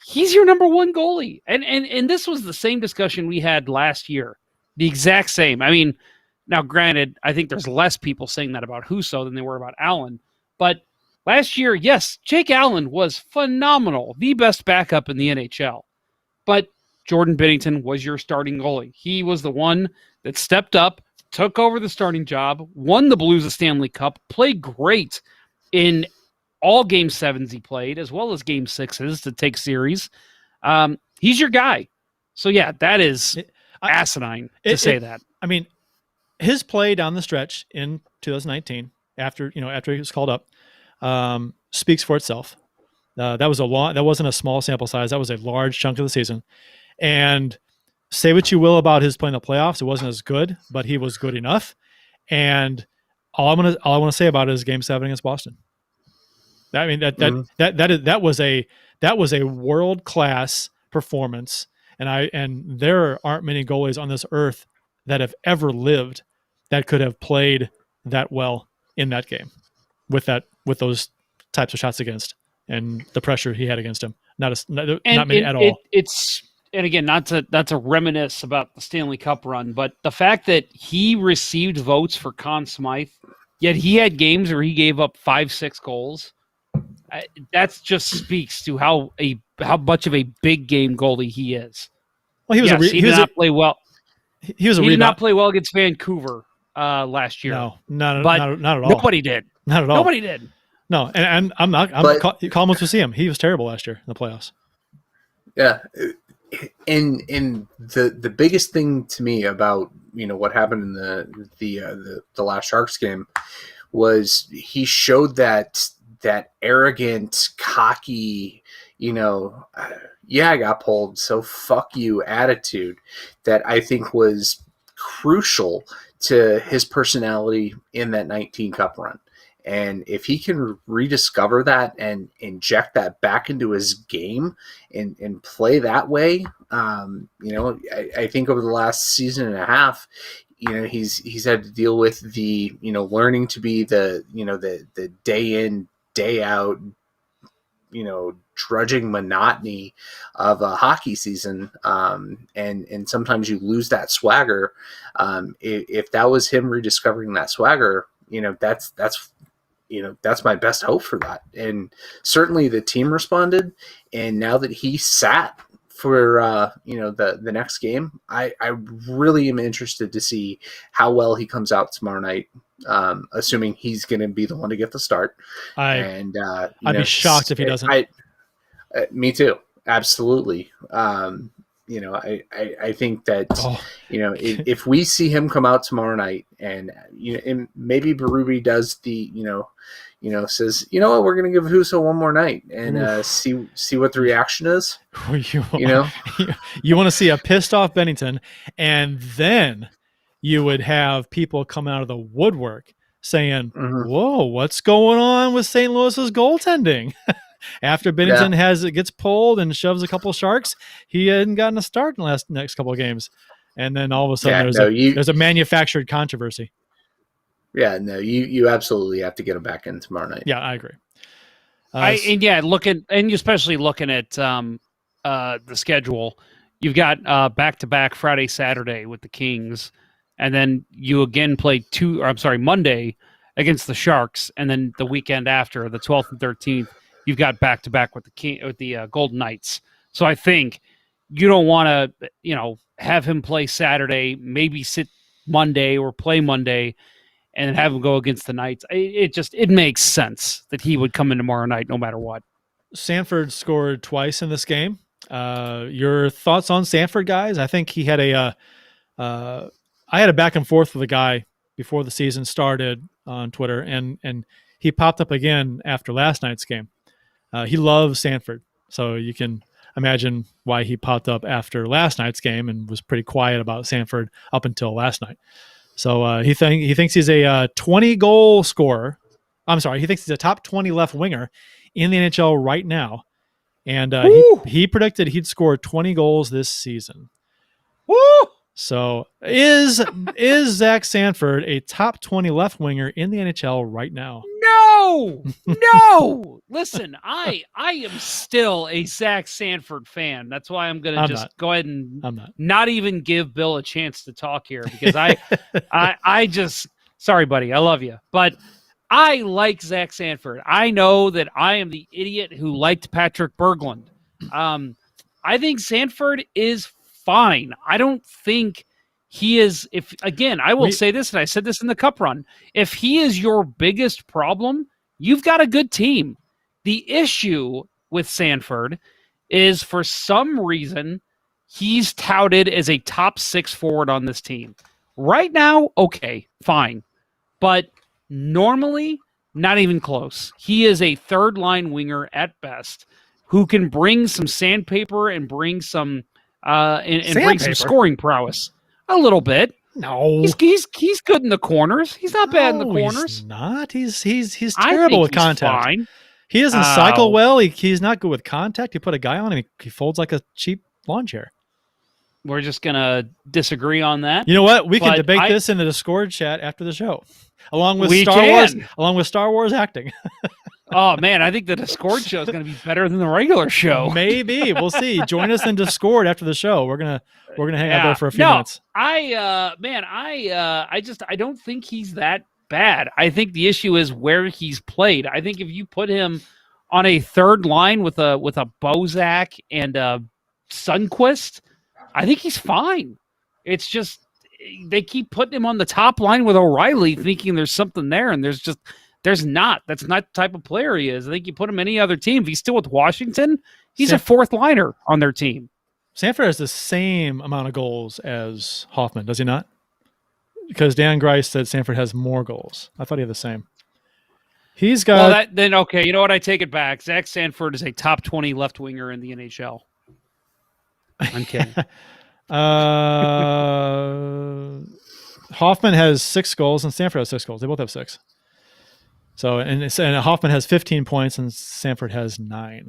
D: he's your number one goalie. And this was the same discussion we had last year. The exact same. I mean, now granted, I think there's less people saying that about Husso than there were about Allen. But last year, yes, Jake Allen was phenomenal. The best backup in the NHL. But Jordan Binnington was your starting goalie. He was the one that stepped up, took over the starting job, won the Blues a Stanley Cup, played great in all Game 7s he played, as well as Game 6s to take series. He's your guy. So, yeah, that is asinine to say that.
B: I mean, his play down the stretch in 2019, after he was called up, speaks for itself. That wasn't a small sample size. That was a large chunk of the season. And say what you will about his play in the playoffs, it wasn't as good, but he was good enough. And all I want to say about it is Game 7 against Boston. I mean, that was a world-class performance, and there aren't many goalies on this earth that have ever lived that could have played that well in that game with those types of shots against and the pressure he had against him. Not many at all. And again, not to reminisce about the Stanley Cup run, but the fact that he received votes for Conn Smythe, yet he had games where he gave up 5-6 goals. That just speaks to how much of a big game goalie he is. Well, he did not play well. He did
D: not play well against Vancouver last year.
B: No, not at all.
D: Nobody did.
B: Not at all.
D: Nobody did.
B: No, and I'm calling to see him. He was terrible last year in the playoffs.
F: Yeah, and the biggest thing to me about what happened in the last Sharks game was he showed that arrogant, cocky, I got pulled, so fuck you attitude that I think was crucial to his personality in that 19 Cup run. And if he can rediscover that and inject that back into his game and play that way, I think over the last season and a half, he's had to deal with the learning to be the day in, day out, drudging monotony of a hockey season, and sometimes you lose that swagger. If that was him rediscovering that swagger, that's my best hope for that. And certainly the team responded. And now that he sat for the next game. I really am interested to see how well he comes out tomorrow night. Assuming he's going to be the one to get the start.
B: I'd be shocked if he doesn't.
F: Me too. Absolutely. I think that if we see him come out tomorrow night, and maybe Berube does says, what, we're going to give Husso one more night and see what the reaction is.
B: You want to see a pissed off Binnington, and then you would have people come out of the woodwork saying, whoa, what's going on with St. Louis's goaltending? After Binnington gets pulled and shoves a couple Sharks, he hadn't gotten a start in the next couple of games. And then all of a sudden there's a manufactured controversy.
F: Yeah, no, you absolutely have to get him back in tomorrow night.
B: Yeah, I agree.
D: Especially looking at the schedule, you've got back-to-back Friday, Saturday with the Kings, and then you again play Monday against the Sharks, and then the weekend after, the 12th and 13th, you've got back-to-back with the Golden Knights. So I think you don't want to, have him play Saturday, maybe sit Monday or play Monday, and have him go against the Knights. It makes sense that he would come in tomorrow night no matter what.
B: Sanford scored twice in this game. Your thoughts on Sanford, guys? I think he had I had a back and forth with a guy before the season started on Twitter, and he popped up again after last night's game. He loves Sanford, so you can imagine why he popped up after last night's game and was pretty quiet about Sanford up until last night. So he thinks he's a 20-goal scorer. I'm sorry, he thinks he's a top 20 left winger in the NHL right now, and he predicted he'd score 20 goals this season.
D: Woo!
B: So is Zach Sanford a top 20 left winger in the NHL right now?
D: No. Listen, I am still a Zach Sanford fan. That's why I'm going to go ahead and not even give Bill a chance to talk here, because I just, sorry, buddy, I love you, but I like Zach Sanford. I know that I am the idiot who liked Patrick Berglund. I think Sanford is fine. I don't think he is, I will say this, and I said this in the Cup run, if he is your biggest problem, you've got a good team. The issue with Sanford is, for some reason, he's touted as a top 6 forward on this team. Right now, okay, fine. But normally, not even close. He is a third-line winger at best who can bring some sandpaper and bring some bring some scoring prowess. A little bit.
B: No,
D: he's good in the corners. He's not bad in the corners.
B: He's not. He's terrible with contact.
D: Fine.
B: He doesn't cycle well. He's not good with contact. You put a guy on him, he folds like a cheap lawn chair.
D: We're just gonna disagree on that.
B: You know what? We can debate this in the Discord chat after the show, along with Star Wars acting.
D: Oh man, I think the Discord show is going to be better than the regular show.
B: Maybe we'll see. Join us in Discord after the show. We're gonna hang out there for a few minutes.
D: I don't think he's that bad. I think the issue is where he's played. I think if you put him on a third line with a Bozak and a Sundqvist, I think he's fine. It's just they keep putting him on the top line with O'Reilly, thinking there's something there, and there's not. That's not the type of player he is. I think you put him any other team. If he's still with Washington, he's a fourth liner on their team.
B: Sanford has the same amount of goals as Hoffman, does he not? Because Dan Grice said Sanford has more goals. I thought he had the same. He's got...
D: Well, okay, you know what? I take it back. Zach Sanford is a top 20 left winger in the NHL. I'm kidding.
B: Hoffman has 6 goals and Sanford has 6 goals. They both have 6. So and Hoffman has 15 points and Sanford has 9.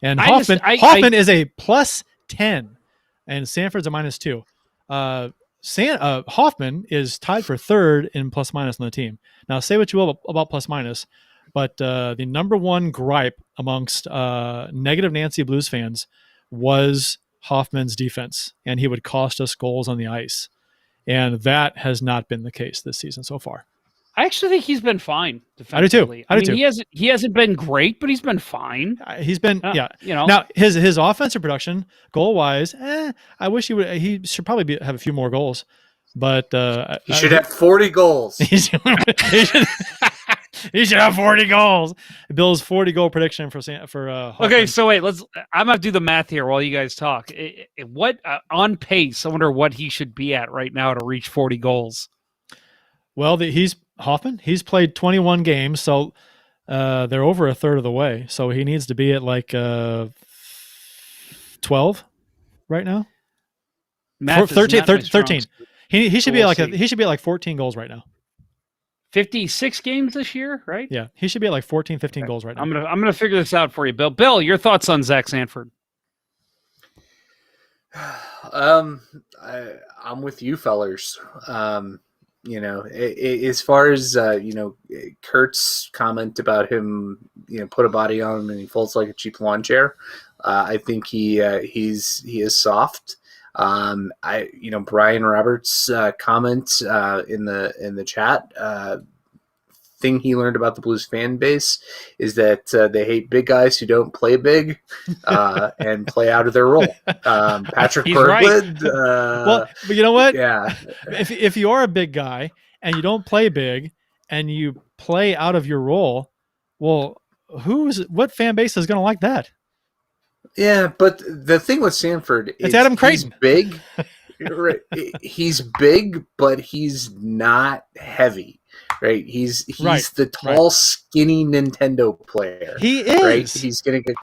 B: And Hoffman is a plus 10 and Sanford's a minus 2. Hoffman is tied for third in plus minus on the team. Now say what you will about plus minus, but the number one gripe amongst negative Nancy Blues fans was Hoffman's defense, and he would cost us goals on the ice. And that has not been the case this season so far.
D: I actually think he's been fine
B: I do too.
D: defensively. I mean, he hasn't been great, but he's been fine.
B: He's been
D: you know.
B: Now his offensive production, goal wise, I wish he should probably have a few more goals, but
F: he should have 40 goals.
B: he should have 40 goals. Bill's 40 goal prediction for
D: Okay, so wait, I'm gonna do the math here while you guys talk. What on pace? I wonder what he should be at right now to reach 40 goals.
B: Well, he's played 21 games, so they're over a third of the way. So he needs to be at like 12 right now. 13. He should be he should be at like 14 goals right now.
D: 56 games this year, right?
B: Yeah, he should be at like 14, 15 goals right now.
D: I'm gonna figure this out for you, Bill. Bill, your thoughts on Zach Sanford?
F: I'm with you fellers. As far as Curt's comment about him, put a body on him and he folds like a cheap lawn chair. I think he is soft. Brian Roberts' comment in the chat. Thing he learned about the Blues fan base is that they hate big guys who don't play big and play out of their role. Patrick Berglund.
B: Right. Well, but you know what?
F: Yeah.
B: If you are a big guy and you don't play big and you play out of your role, well, what fan base is going to like that?
F: Yeah, but the thing with Sanford is
B: it's Adam Creighton.
F: He's big. He's big, but he's not heavy. Right, he's the tall, skinny Nintendo player. He is. Right, he's gonna get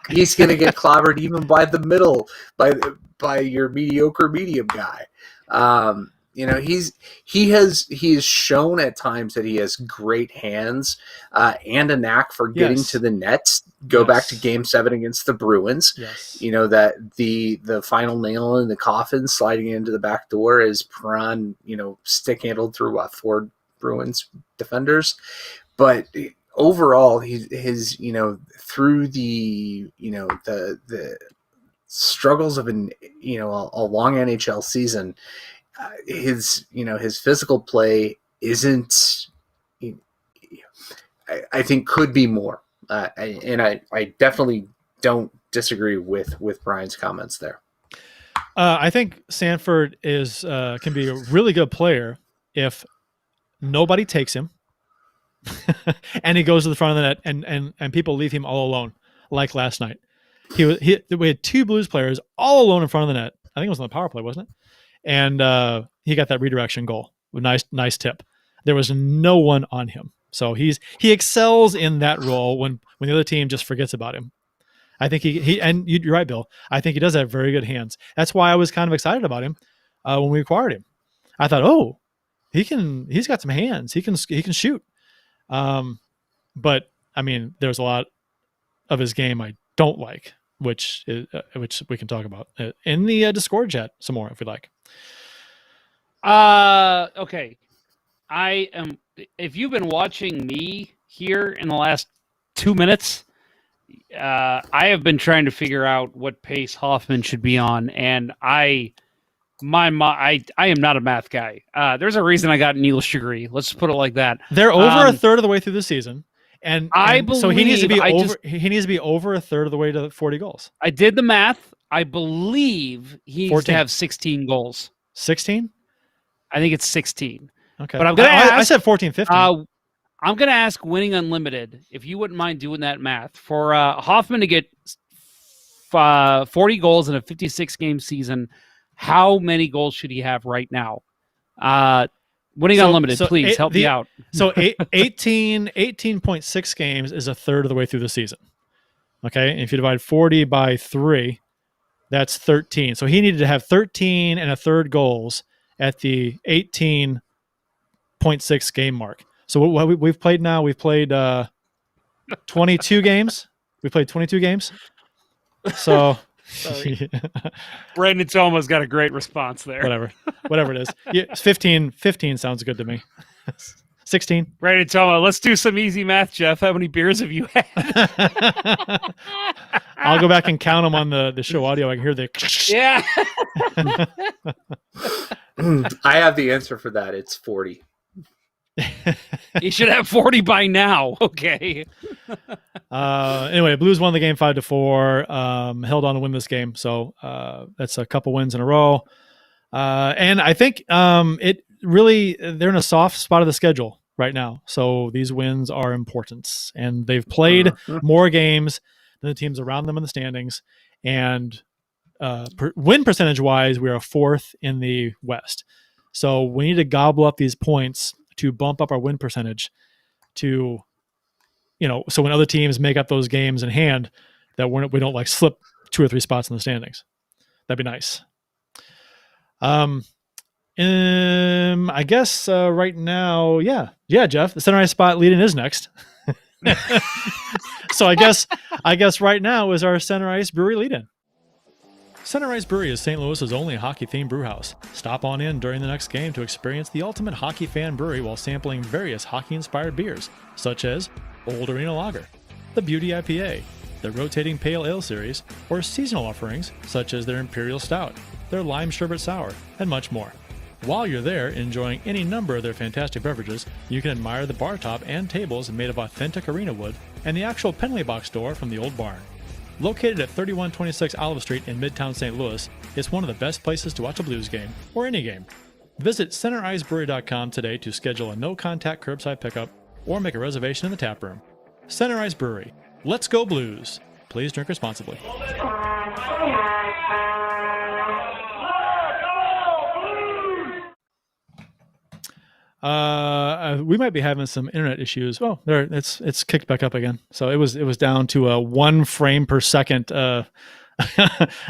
F: clobbered even by the middle, by your mediocre medium guy. He has shown at times that he has great hands and a knack for getting to the net. Go back to Game 7 against the Bruins.
B: Yes.
F: That the final nail in the coffin sliding into the back door is Perron, stick handled through 4 Bruins defenders, but overall, his through the struggles of a long NHL season, his physical play isn't. I think could be more, and I definitely don't disagree with Brian's comments there.
B: I think Sanford can be a really good player if nobody takes him and he goes to the front of the net and people leave him all alone, like last night. We had 2 Blues players all alone in front of the net. I think it was on the power play, wasn't it? And he got that redirection goal. Nice tip. There was no one on him. So he excels in that role when the other team just forgets about him. I think he and you're right, Bill. I think he does have very good hands. That's why I was kind of excited about him when we acquired him. I thought, he's got some hands. He can shoot. But I mean, there's a lot of his game I don't like, which we can talk about in the Discord chat some more if we like.
D: Okay. If you've been watching me here in the last 2 minutes, I have been trying to figure out what pace Hoffman should be on, and I am not a math guy. There's a reason I got an English degree. Let's put it like that.
B: They're over a third of the way through the season, and
D: I believe
B: so he needs to be he needs to be over a third of the way to 40 goals.
D: I did the math. I believe he needs to have 16 goals.
B: 16?
D: I think it's 16.
B: Okay,
D: but I'm gonna ask.
B: I said 14, 15.
D: I'm gonna ask Winning Unlimited if you wouldn't mind doing that math for Hoffman to get 40 goals in a 56-game season. How many goals should he have right now? Winning Unlimited, please help me out.
B: So 18.6 games is a third of the way through the season. Okay, and if you divide 40 by 3, that's 13. So he needed to have 13 and a third goals at the 18.6 game mark. So what we've played now, we've played 22 games. We played 22 games. So
D: Brandon Toma's got a great response there.
B: Whatever it is. Yeah, 15 sounds good to me. 16.
D: Brandon Toma, let's do some easy math, Jeff. How many beers have you had?
B: I'll go back and count them on the show audio. I can hear the
D: yeah.
F: I have the answer for that. It's 40.
D: He should have 40 by now. Okay.
B: Anyway, Blues won the game 5-4. Held on to win this game, so that's a couple wins in a row. And I think it really they're in a soft spot of the schedule right now. So these wins are important, and they've played more games than the teams around them in the standings. And win percentage wise, we are fourth in the West. So we need to gobble up these points to bump up our win percentage to, so when other teams make up those games in hand, that we don't like slip 2 or 3 spots in the standings. That'd be nice. I guess right now, yeah, Jeff, the center ice spot lead-in is next. So I guess right now is our center ice brewery lead-in. Center Ice Brewery is St. Louis's only hockey-themed brew house. Stop on in during the next game to experience the ultimate hockey fan brewery while sampling various hockey-inspired beers, such as Old Arena Lager, the Beauty IPA, the Rotating Pale Ale Series, or seasonal offerings such as their Imperial Stout, their Lime Sherbet Sour, and much more. While you're there enjoying any number of their fantastic beverages, you can admire the bar top and tables made of authentic arena wood and the actual penalty box door from the old barn. Located at 3126 Olive Street in Midtown St. Louis, it's one of the best places to watch a Blues game, or any game. Visit centericebrewery.com today to schedule a no-contact curbside pickup or make a reservation in the tap room. Center Ice Brewery. Let's go Blues. Please drink responsibly. We might be having some internet issues. Oh, there it's kicked back up again. So it was down to a 1 frame per second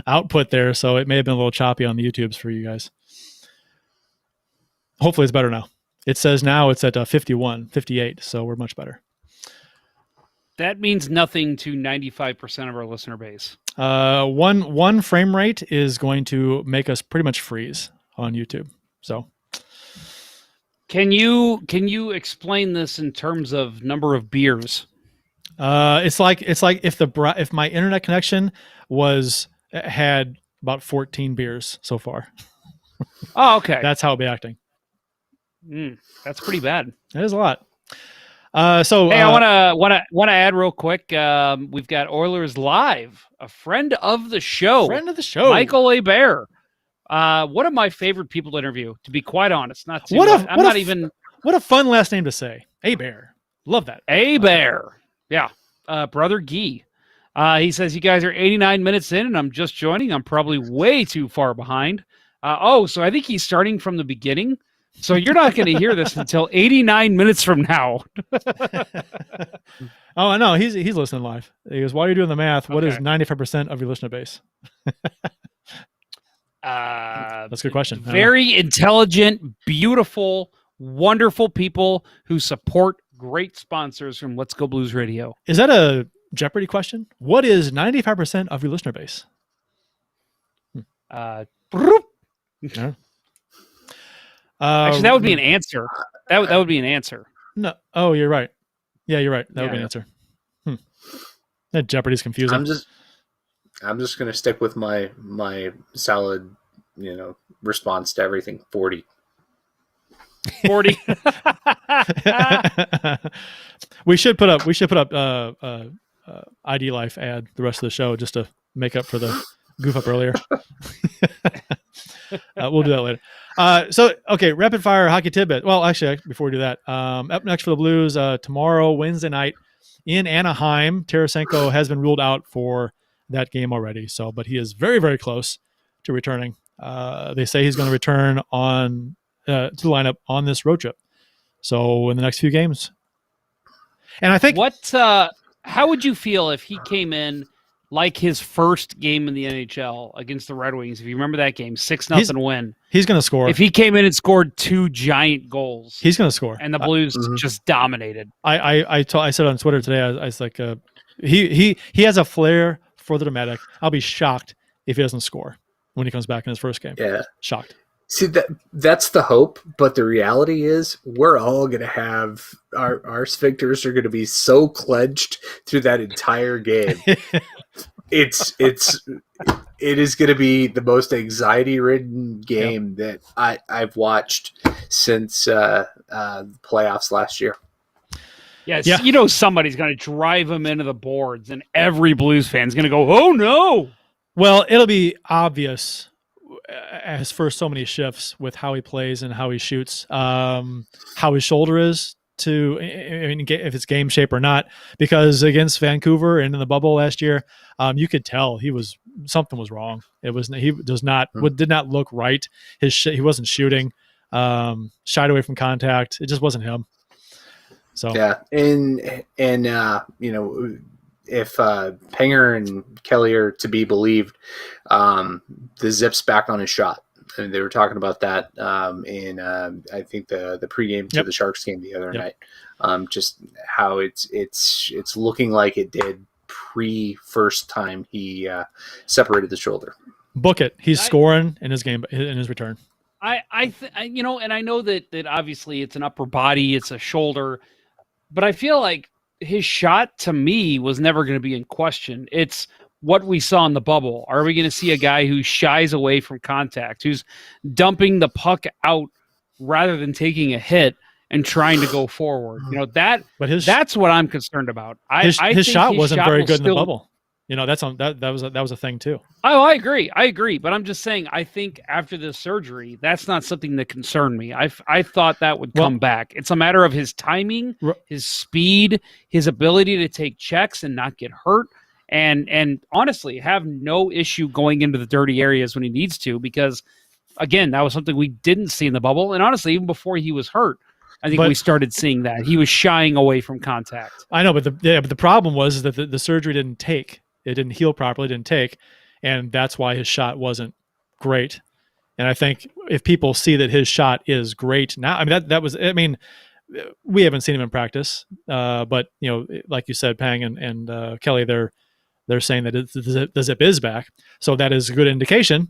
B: output there. So it may have been a little choppy on the YouTubes for you guys. Hopefully it's better now. It says now it's at 51, 58. So we're much better.
D: That means nothing to 95% of our listener base.
B: One frame rate is going to make us pretty much freeze on YouTube. So.
D: Can you explain this in terms of number of beers?
B: It's like if my internet connection had about 14 beers so far.
D: Oh, okay.
B: That's how it'll be acting.
D: That's pretty bad.
B: That is a lot. Hey,
D: I want to add real quick. We've got Oilers Live, a friend of the show, Michael Hebert. One of my favorite people to interview, to be quite honest. What
B: a fun last name to say. Hebert. Love that.
D: Hebert. Yeah. Brother Guy. He says, you guys are 89 minutes in and I'm just joining. I'm probably way too far behind. So I think he's starting from the beginning. So you're not going to hear this until 89 minutes from now.
B: Oh, I know. He's listening live. He goes, while you're doing the math, what is 95% of your listener base? That's a good question.
D: Very intelligent, beautiful, wonderful people who support great sponsors from Let's Go Blues Radio.
B: Is that a Jeopardy question? What is 95% of your listener base?
D: Yeah. Actually, that would be an answer. That would be an answer.
B: No. Oh, you're right. Yeah, you're right. That would be an answer. That Jeopardy's confusing.
F: I'm just going to stick with my solid, response to everything. 40.
D: 40.
B: We should put up ID Life ad the rest of the show just to make up for the goof up earlier. We'll do that later. Okay, rapid fire hockey tidbit. Well, actually, before we do that, up next for the Blues tomorrow, Wednesday night in Anaheim. Tarasenko has been ruled out for that game already. But he is very, very close to returning. They say he's going to return to the lineup on this road trip. So in the next few games. And I think
D: how would you feel if he came in like his first game in the NHL against the Red Wings? If you remember that game, 6-0 win.
B: He's going to score.
D: If he came in and scored 2 giant goals,
B: he's going to score.
D: And the Blues just dominated.
B: I said on Twitter today, I was like, he has a flair for the dramatic. I'll be shocked if he doesn't score when he comes back in his first game.
F: Yeah.
B: Shocked.
F: See, that's the hope, but the reality is we're all going to have our sphincters are going to be so clenched through that entire game. it is going to be the most anxiety-ridden game that I've watched since the playoffs last year.
D: Yes, yeah. Somebody's going to drive him into the boards, and every Blues fan's going to go, "Oh no!"
B: Well, it'll be obvious as for so many shifts with how he plays and how he shoots, how his shoulder is if it's game shape or not. Because against Vancouver and in the bubble last year, you could tell something was wrong. He did not look right. He wasn't shooting, shied away from contact. It just wasn't him. So
F: yeah, and if Penger and Kelly are to be believed, the zip's back on his shot. And they were talking about that in I think the pregame to the Sharks game the other night. Just how it's looking like it did first time he separated the shoulder.
B: Book it. He's scoring in his game in his return.
D: And I know that obviously it's an upper body, it's a shoulder, but I feel like his shot to me was never going to be in question. It's what we saw in the bubble. Are we going to see a guy who shies away from contact, who's dumping the puck out rather than taking a hit and trying to go forward? That's what I'm concerned about.
B: His shot wasn't very good in the bubble. That was a thing too.
D: Oh, I agree. But I'm just saying, I think after the surgery, that's not something that concerned me. I thought that would come back. It's a matter of his timing, his speed, his ability to take checks and not get hurt. And honestly, have no issue going into the dirty areas when he needs to, because again, that was something we didn't see in the bubble. And honestly, even before he was hurt, I think we started seeing that he was shying away from contact.
B: I know, but the problem was that the surgery didn't take. It didn't heal properly, didn't take, and that's why his shot wasn't great. And I think if people see that his shot is great now, we haven't seen him in practice, but like you said, Pang and Kelly, they're saying that the zip is back, so that is a good indication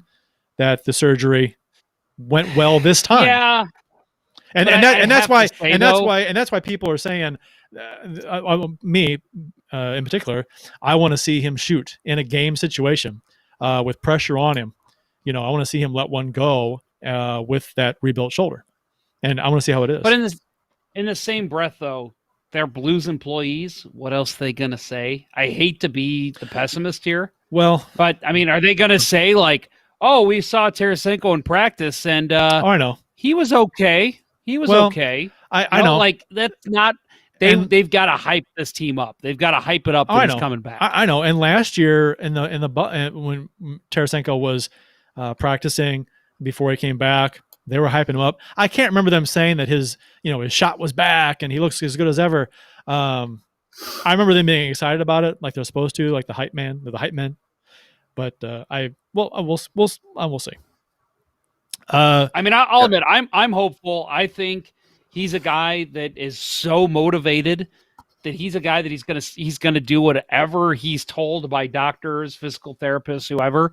B: that the surgery went well this time.
D: Yeah,
B: and that's why people are saying, me in particular, I want to see him shoot in a game situation with pressure on him. I want to see him let one go with that rebuilt shoulder, and I want to see how it is.
D: But in the same breath, though, they're Blues employees. What else are they going to say? I hate to be the pessimist here.
B: Well,
D: but I mean, are they going to say like, "Oh, we saw Tarasenko in practice, and
B: I know
D: he was okay. He was okay."
B: I know,
D: like that's not. They've got to hype this team up. They've got to hype it up that he's coming back.
B: I know. And last year when Tarasenko was practicing before he came back, they were hyping him up. I can't remember them saying that his shot was back and he looks as good as ever. I remember them being excited about it, like they're supposed to, like the hype men. But we'll see.
D: I'll admit I'm hopeful. I think he's a guy that is so motivated that he's a guy that he's gonna do whatever he's told by doctors, physical therapists, whoever,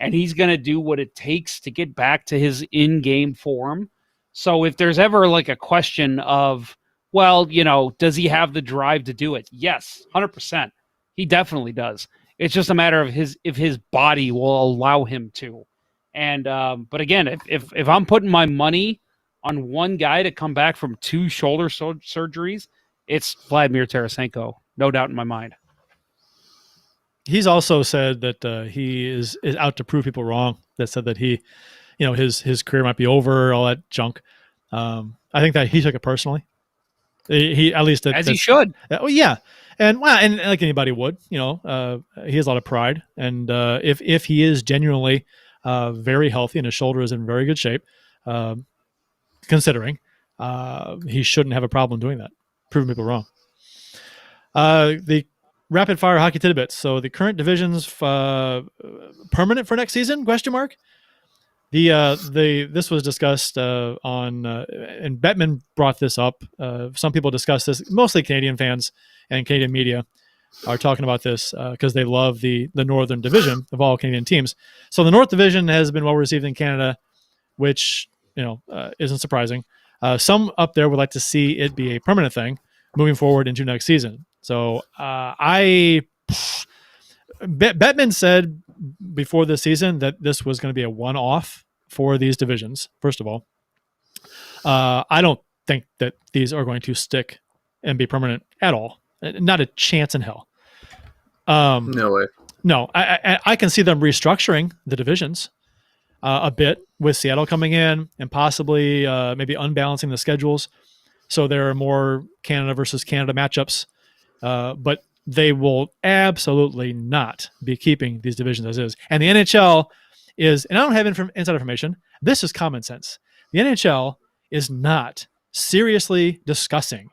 D: and he's gonna do what it takes to get back to his in-game form. So if there's ever like a question of, does he have the drive to do it? Yes, 100%. He definitely does. It's just a matter of if his body will allow him to. And but again, if I'm putting my money on one guy to come back from 2 shoulder surgeries, it's Vladimir Tarasenko, no doubt in my mind.
B: He's also said that he is out to prove people wrong. That said that he, his career might be over, all that junk. I think that he took it personally. He at least
D: as he should.
B: Yeah, and like anybody would, he has a lot of pride, and if he is genuinely very healthy and his shoulder is in very good shape, considering he shouldn't have a problem doing that, proving people wrong. The rapid fire hockey tidbits. So the current division's permanent for next season? ? This was discussed on and Bettman brought this up. Some people discuss this, mostly Canadian fans and Canadian media are talking about this because they love the Northern Division of all Canadian teams. So the North Division has been well received in Canada, which isn't surprising. Some up there would like to see it be a permanent thing moving forward into next season. So Bettman said before the season that this was going to be a one-off for these divisions. First of all, I don't think that these are going to stick and be permanent at all. Not a chance in hell.
F: No way.
B: No, I can see them restructuring the divisions a bit with Seattle coming in and possibly maybe unbalancing the schedules. So there are more Canada versus Canada matchups. But they will absolutely not be keeping these divisions as is. And the NHL is, and I don't have inside information, this is common sense. The NHL is not seriously discussing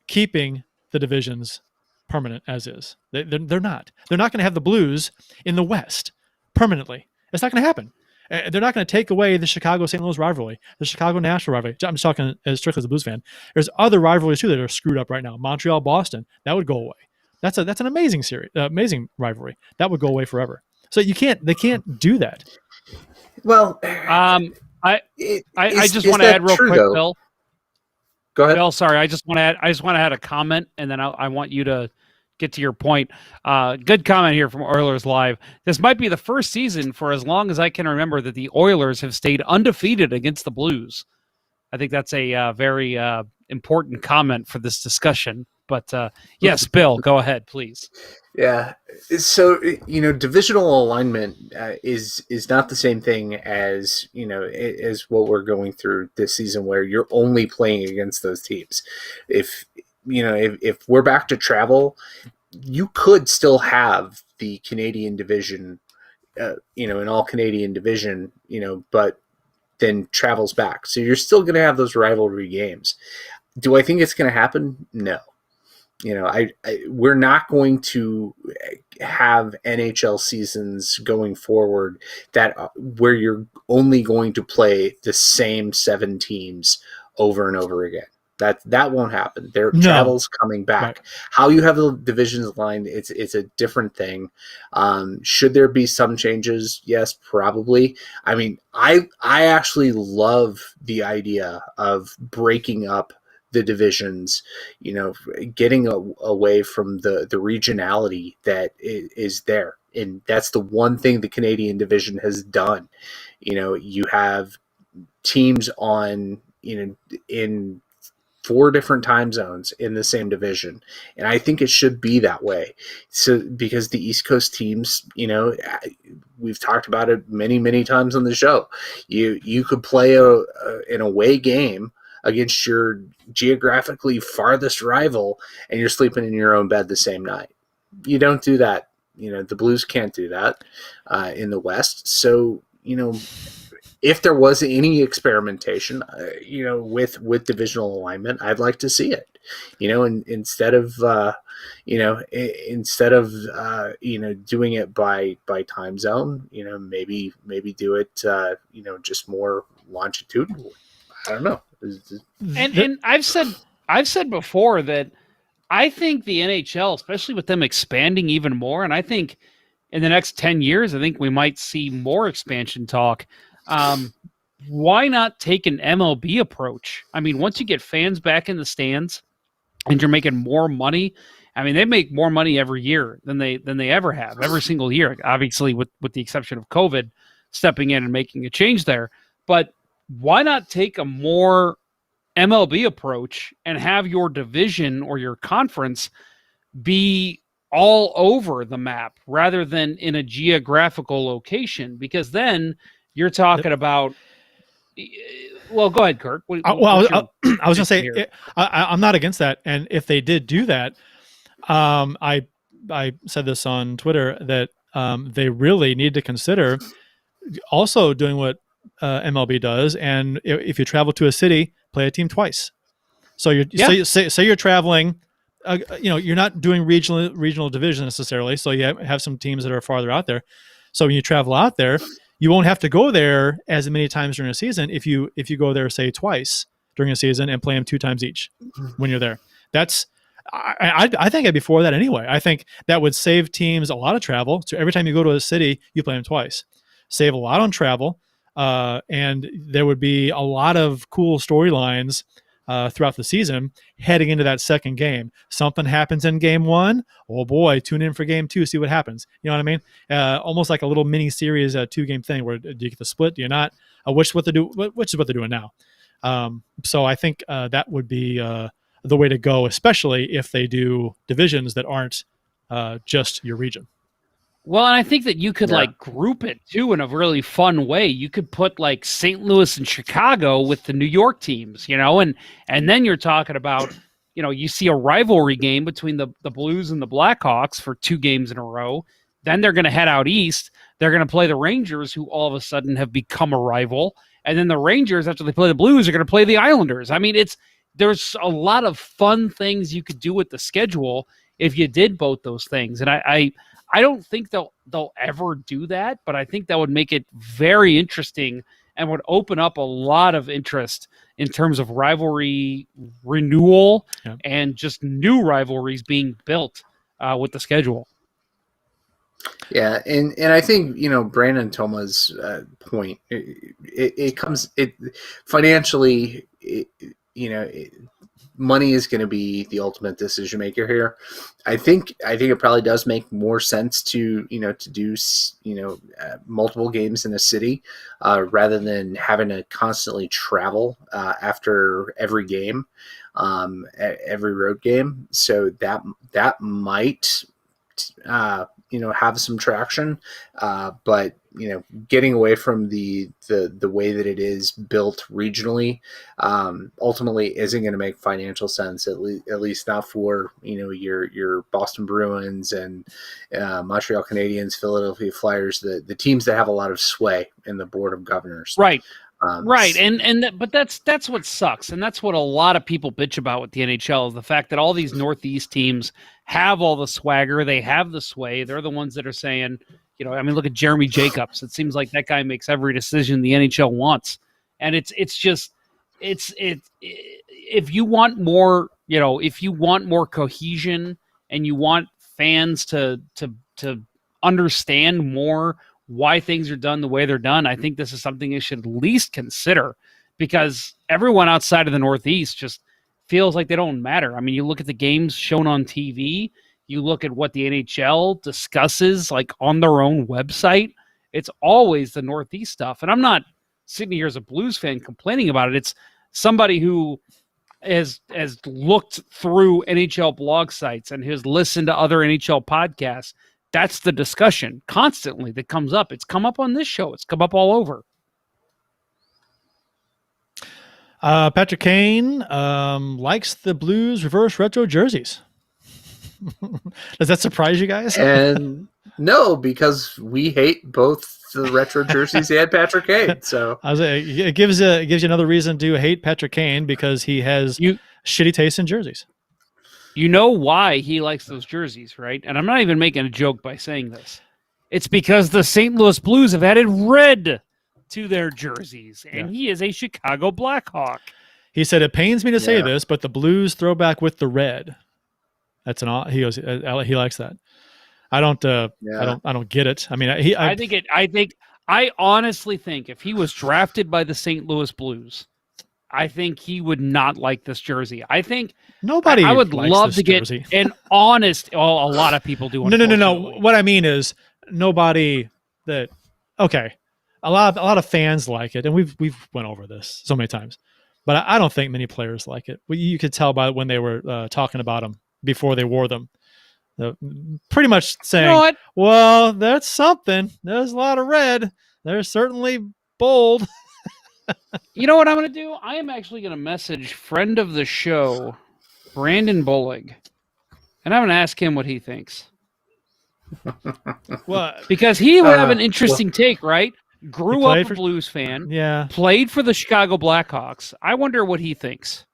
B: keeping the divisions permanent as is. They're not. They're not going to have the Blues in the West permanently. It's not going to happen. They're not going to take away the Chicago-St. Louis rivalry, the Chicago-Nashville rivalry. I'm just talking as strictly as a Blues fan. There's other rivalries too that are screwed up right now. Montreal-Boston, that would go away. That's an amazing series, amazing rivalry. That would go away forever. So they can't do that.
F: Well,
D: I just want to add real quick,
F: though?
D: Bill.
F: Go ahead.
D: Bill, sorry, I just want to add a comment, and then I want you to get to your point. Good comment here from Oilers Live. This might be the first season for as long as I can remember that the Oilers have stayed undefeated against the Blues. I think that's a very important comment for this discussion. But yes, Bill, go ahead, please.
F: Yeah. So, divisional alignment is not the same thing as, as what we're going through this season where you're only playing against those teams. If we're back to travel, you could still have the Canadian division, an all Canadian division, but then travels back. So you're still going to have those rivalry games. Do I think it's going to happen? No. We're not going to have NHL seasons going forward where you're only going to play the same 7 teams over and over again. That won't happen. Travel's coming back. Right. How you have the divisions aligned, it's a different thing. Should there be some changes? Yes, probably. I mean, I actually love the idea of breaking up the divisions, getting away from the regionality that is there. And that's the one thing the Canadian division has done. You have teams on, in 4 different time zones in the same division. And I think it should be that way. So, because the East Coast teams, we've talked about it many, many times on the show. You could play an away game against your geographically farthest rival and you're sleeping in your own bed the same night. You don't do that. The Blues can't do that in the West. So, if there was any experimentation, with divisional alignment, I'd like to see it, and instead of doing it by time zone, maybe do it, just more longitudinally. I don't know.
D: And I've said before that I think the NHL, especially with them expanding even more, and I think in the next 10 years, I think we might see more expansion talk. Why not take an MLB approach? I mean, once you get fans back in the stands and you're making more money, I mean, they make more money every year than they ever have, every single year, obviously with the exception of COVID stepping in and making a change there. But why not take a more MLB approach and have your division or your conference be all over the map rather than in a geographical location? Because then you're talking about, well, go ahead, Curt.
B: I was going to say, I'm not against that. And if they did do that, I said this on Twitter that they really need to consider also doing what MLB does. And if you travel to a city, play a team twice. So say you're traveling, you're not doing regional division necessarily. So you have some teams that are farther out there. So when you travel out there, you won't have to go there as many times during a season if you go there, say, twice during a season and play them 2 times each when you're there. I think I'd be for that anyway. I think that would save teams a lot of travel. So every time you go to a city, you play them twice. Save a lot on travel, and there would be a lot of cool storylines throughout the season heading into that second game. Something happens in game 1. Oh boy, tune in for game 2, see what happens. You know what I mean? Almost like a little mini series, 2-game thing where do you get the split? Do you not? Which is what they're doing now. So I think that would be the way to go, especially if they do divisions that aren't just your region.
D: Well, and I think that you could like group it too in a really fun way. You could put like St. Louis and Chicago with the New York teams, and then you're talking about, you see a rivalry game between the Blues and the Blackhawks for 2 games in a row. Then they're going to head out east. They're going to play the Rangers, who all of a sudden have become a rival. And then the Rangers, after they play the Blues, are going to play the Islanders. I mean, there's a lot of fun things you could do with the schedule if you did both those things. And I don't think they'll ever do that, but I think that would make it very interesting and would open up a lot of interest in terms of rivalry renewal and just new rivalries being built with the schedule.
F: Yeah, and I think Brandon Thoma's point. It comes financially. Money is going to be the ultimate decision maker here. I think it probably does make more sense to do multiple games in a city rather than having to constantly travel after every game, every road game. So that might have some traction, but getting away from the way that it is built regionally ultimately isn't going to make financial sense, at least not for your Boston Bruins and Montreal Canadiens, Philadelphia Flyers, the teams that have a lot of sway in the board of governors.
D: Right. But that's what sucks, and that's what a lot of people bitch about with the NHL is the fact that all these Northeast teams have all the swagger, they have the sway. They're the ones that are saying, look at Jeremy Jacobs. It seems like that guy makes every decision the NHL wants, and if you want more, if you want more cohesion and you want fans to understand more why things are done the way they're done, I think this is something you should at least consider, because everyone outside of the Northeast just feels like they don't matter. I mean, you look at the games shown on TV, you look at what the NHL discusses like on their own website, it's always the Northeast stuff. And I'm not sitting here as a Blues fan complaining about it. It's somebody who has looked through NHL blog sites and has listened to other NHL podcasts. That's the discussion constantly that comes up. It's come up on this show. It's come up all over.
B: Patrick Kane likes the Blues reverse retro jerseys. Does that surprise you guys?
F: And no, because we hate both the retro jerseys and Patrick Kane. So
B: it gives you another reason to hate Patrick Kane, because he has shitty taste in jerseys.
D: You know why he likes those jerseys, right? And I'm not even making a joke by saying this. It's because the St. Louis Blues have added red to their jerseys, and he is a Chicago Blackhawk.
B: He said, "It pains me to say this, but the Blues throwback with the red." That's he goes. He likes that. I don't get it. I mean, I honestly think if he was drafted by the St. Louis Blues, I think he would not like this jersey. I think nobody.
D: I would love to get
B: jersey.
D: an honest. Oh, a lot of people do.
B: No. What I mean is nobody that. Okay, a lot of fans like it, and we've went over this so many times, but I don't think many players like it. You could tell by when they were talking about them before they wore them. Pretty much saying, well, that's something. There's a lot of red. There's certainly bold.
D: You know what I'm going to do? I am actually going to message friend of the show, Brandon Bullig, and I'm going to ask him what he thinks.
B: Well,
D: because he would have an interesting take, right? Grew up a Blues fan.
B: Yeah.
D: Played for the Chicago Blackhawks. I wonder what he thinks.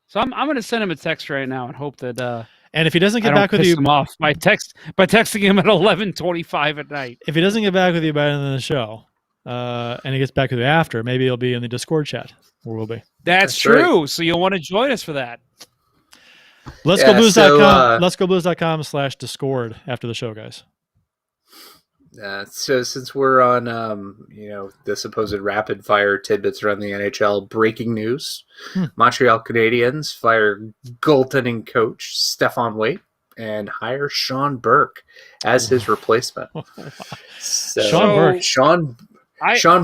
D: So I'm going to send him a text right now and hope that.
B: And if he doesn't get back with you,
D: him off by texting him at 11:25 at night.
B: If he doesn't get back with you by the end of the show, and he gets back with you after, maybe he'll be in the Discord chat where we'll be.
D: That's true. Right. So you'll want to join us for that.
B: Let's go blues.com. Let's go blues.com/Discord after the show, guys.
F: So since we're on, the supposed rapid fire tidbits around the NHL, breaking news: Montreal Canadiens fire goaltending coach Stefan Waite and hire Sean Burke as his replacement. So, Sean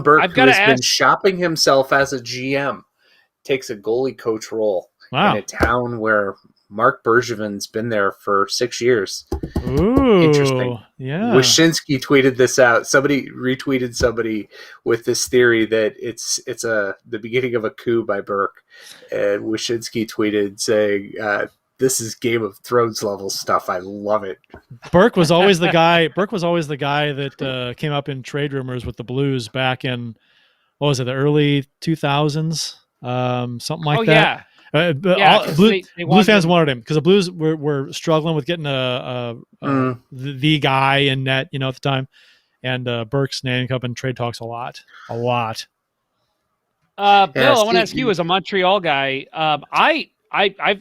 F: Burke, who has been shopping himself as a GM, takes a goalie coach role in a town where Mark Bergevin's been there for 6 years.
B: Ooh,
F: interesting.
B: Yeah.
F: Wyshynski tweeted this out. Somebody retweeted somebody with this theory that it's the beginning of a coup by Burke. And Wyshynski tweeted saying, "This is Game of Thrones level stuff. I love it."
B: Burke was always the guy. That came up in trade rumors with the Blues back in, what was it, the early 2000s, something like that.
D: Yeah.
B: Blues fans wanted him because the Blues were struggling with getting the guy in net, at the time, and Burke's name up in trade talks a lot.
D: Bill, I want to ask you, as a Montreal guy, I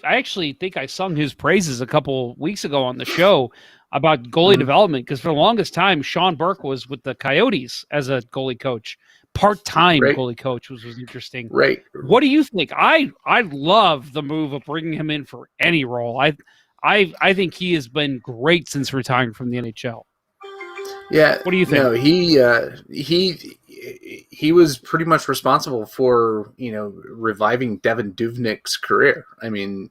D: actually think I sung his praises a couple weeks ago on the show about goalie development, because for the longest time, Sean Burke was with the Coyotes as a goalie coach. Part-time goalie coach was interesting.
F: Right.
D: What do you think? I love the move of bringing him in for any role. I think he has been great since retiring from the NHL.
F: Yeah.
D: What do you think?
F: No, he was pretty much responsible for, reviving Devin Dubnyk's career. I mean,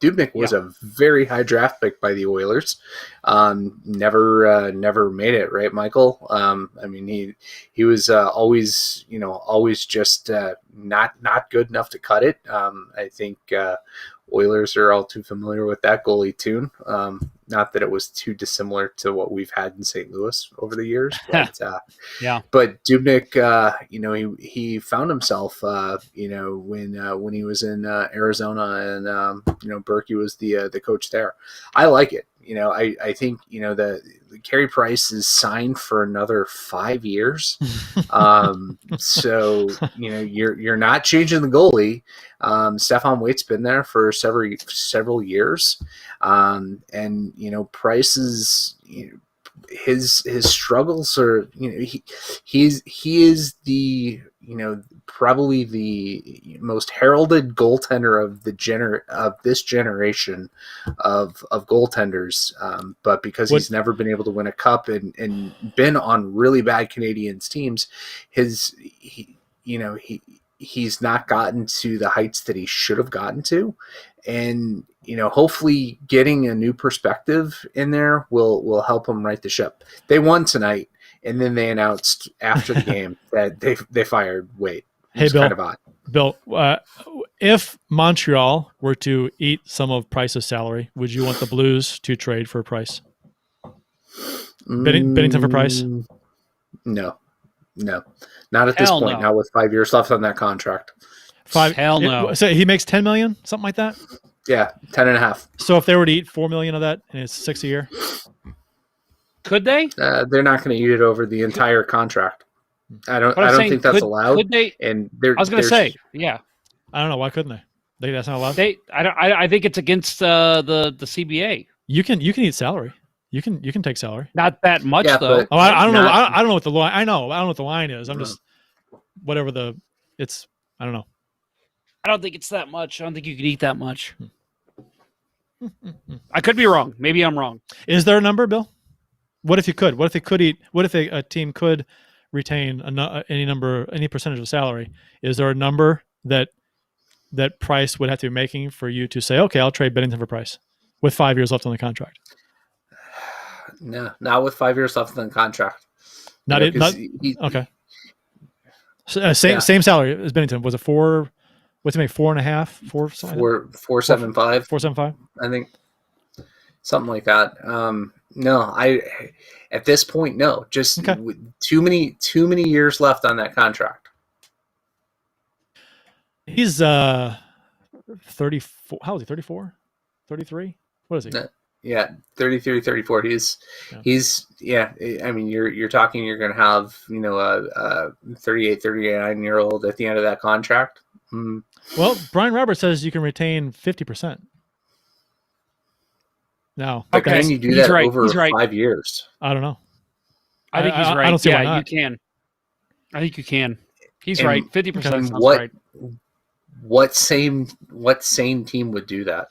F: Dubnyk was a very high draft pick by the Oilers. Never made it, right, Michael? I mean, he was always just not good enough to cut it. I think Oilers are all too familiar with that goalie tune. Not that it was too dissimilar to what we've had in St. Louis over the years, but But Dubnyk, he found himself, when he was in Arizona, and Berkey was the coach there. I like it. I think the Carey Price is signed for another 5 years. So you're not changing the goalie. Stefan Waite's been there for several years. And Price is, his struggles are, he is the, probably the most heralded goaltender of this generation of goaltenders. But because he's never been able to win a cup and been on really bad Canadiens teams, he's not gotten to the heights that he should have gotten to. And, hopefully getting a new perspective in there will help him right the ship. They won tonight, and then they announced after the game that they fired Waite.
B: Hey, Bill,
F: kind of odd.
B: Bill, if Montreal were to eat some of Price's salary, would you want the Blues to trade for Price? Binnington for Price?
F: No, not at this point. Not with 5 years left on that contract.
D: Hell no.
B: So he makes $10 million, something like that.
F: Yeah, 10.5.
B: So if they were to eat $4 million of that, and it's $6 a year,
D: could they?
F: They're not going to eat it over the entire contract. I don't think that's allowed.
D: Could they?
F: And
D: I was going to say, yeah.
B: I don't know, why couldn't they? That's not allowed.
D: I think it's against the CBA.
B: You can eat salary. You can take salary.
D: Not that much though.
B: Oh, I don't know. I don't know what the line. I don't know what the line is. I'm just whatever it's. I don't know.
D: I don't think it's that much. I don't think you could eat that much. I could be wrong. Maybe I'm wrong.
B: Is there a number, Bill? What if you could? What if they could eat? What if a team could retain any percentage of salary? Is there a number that Price would have to be making for you to say, okay, I'll trade Binnington for Price with 5 years left on the contract?
F: No, not with 5 years left on the contract.
B: Okay. So, same salary as Binnington. Was it four? What's it make? 4.5? 4 something?
F: 4.75.
B: 4.75.
F: I think something like that. No, at this point, no. Just too many years left on that contract.
B: He's 34. How old is he? 34? 33? What is he?
F: Yeah, 33, 34. He's I mean, you're talking, you're going to have, a 38, 39-year-old at the end of that contract.
B: Well, Brian Roberts says you can retain 50%. Now,
F: can you do that over 5 years?
B: I don't know.
D: I think he's right.
B: I don't see why
D: yeah,
B: not.
D: you can. I think you can. He's
F: And
D: right. 50% sounds
F: what
D: right.
F: what sane team would do that?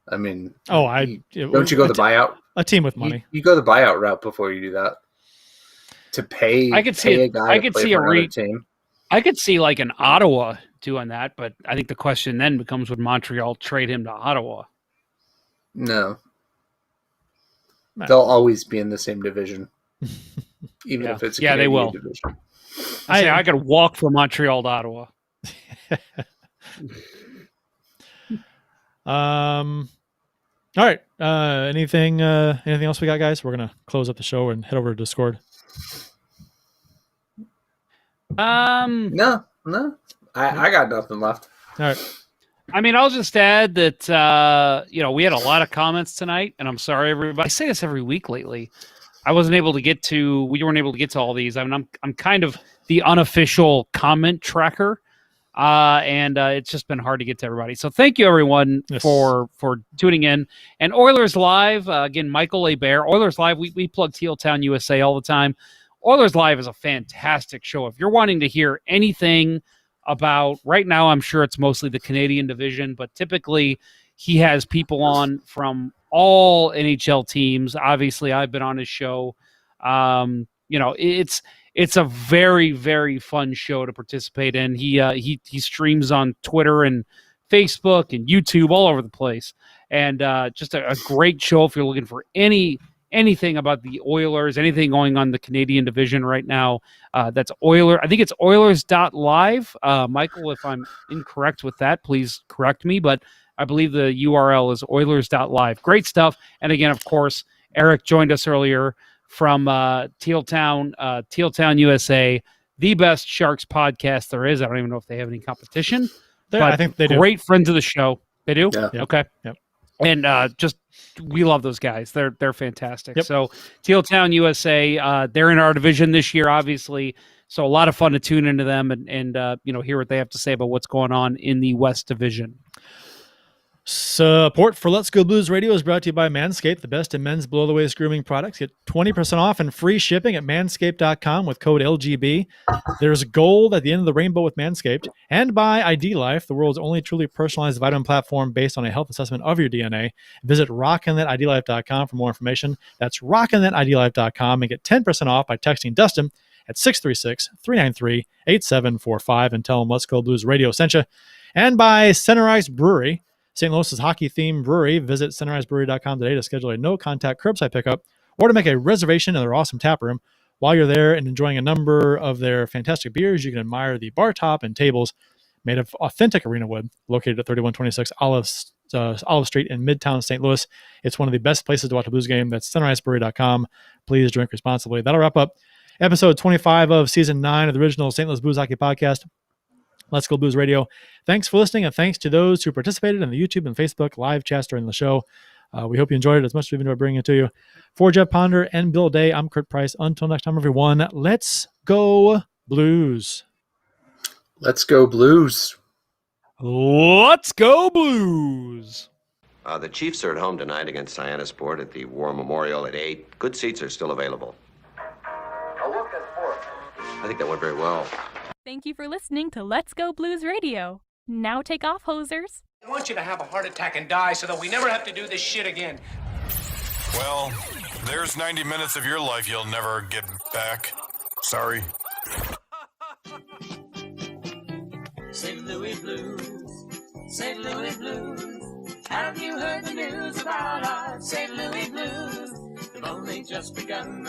F: I mean, don't you go the buyout?
B: A team with money.
F: You go the buyout route before you do that. To pay,
D: I could see
F: a guy
D: I
F: to
D: could
F: play
D: see
F: for another team.
D: I could see like an Ottawa doing that, but I think the question then becomes, would Montreal trade him to Ottawa?
F: No. They'll always be in the same division. Even if it's a Canadian
D: they will.
F: division.
D: I could walk from Montreal to Ottawa.
B: All right. Anything else we got, guys? We're gonna close up the show and head over to Discord.
F: No. I got nothing left.
B: All right.
D: I mean, I'll just add that we had a lot of comments tonight, and I'm sorry, everybody. I say this every week lately. We weren't able to get to all these. I mean, I'm kind of the unofficial comment tracker, and it's just been hard to get to everybody. So thank you, everyone, for tuning in. And Oilers Live, again, Michael A. Bear. Oilers Live, we plug Tealtown USA all the time. Oilers Live is a fantastic show. If you're wanting to hear anything about, right now, I'm sure it's mostly the Canadian division, but typically he has people on from all NHL teams. Obviously, I've been on his show. It's a very, very fun show to participate in. He streams on Twitter and Facebook and YouTube all over the place, and just a great show if you're looking for anything about the Oilers, anything going on in the Canadian division right now. That's Oiler. I think it's Oilers.live. Michael, if I'm incorrect with that, please correct me, but I believe the URL is Oilers.live. Great stuff. And again, of course, Eric joined us earlier from Tealtown USA, the best Sharks podcast there is. I don't even know if they have any competition.
B: I think they do.
D: Great friends of the show. They do?
F: Yeah.
D: Okay.
B: Yep.
D: And we love those guys. They're fantastic.
B: Yep.
D: So Tealtown USA, they're in our division this year, obviously. So a lot of fun to tune into them and hear what they have to say about what's going on in the West Division.
B: Support for Let's Go Blues Radio is brought to you by Manscaped, the best in men's below-the-waist grooming products. Get 20% off and free shipping at manscaped.com with code LGB. There's gold at the end of the rainbow with Manscaped. And by ID Life, the world's only truly personalized vitamin platform based on a health assessment of your DNA. Visit rockinthatidlife.com for more information. That's rockinthatidlife.com and get 10% off by texting Dustin at 636-393-8745 and tell them Let's Go Blues Radio sent you. And by Center Ice Brewery, St. Louis's hockey-themed brewery. Visit centericebrewery.com today to schedule a no-contact curbside pickup or to make a reservation in their awesome tap room. While you're there and enjoying a number of their fantastic beers, you can admire the bar top and tables made of authentic arena wood located at 3126 Olive Street in Midtown St. Louis. It's one of the best places to watch a Blues game. That's centericebrewery.com. Please drink responsibly. That'll wrap up episode 25 of Season 9 of the original St. Louis Blues Hockey Podcast. Let's Go Blues Radio. Thanks for listening, and thanks to those who participated in the YouTube and Facebook live chats during the show. We hope you enjoyed it as much as we've enjoyed bringing it to you. For Jeff Ponder and Bill Day, I'm Curt Price. Until next time, everyone, let's go Blues.
F: Let's go Blues.
D: Let's go Blues.
H: The Chiefs are at home tonight against Cyanosport at the War Memorial at 8. Good seats are still available.
C: A look at sport.
H: I think that went very well.
I: Thank you for listening to Let's Go Blues Radio. Now take off, hosers.
C: I want you to have a heart attack and die so that we never have to do this shit again.
J: Well, there's 90 minutes of your life you'll never get back. Sorry.
K: St. Louis Blues, St. Louis Blues. Have you heard the news about our St. Louis Blues? They've only just begun.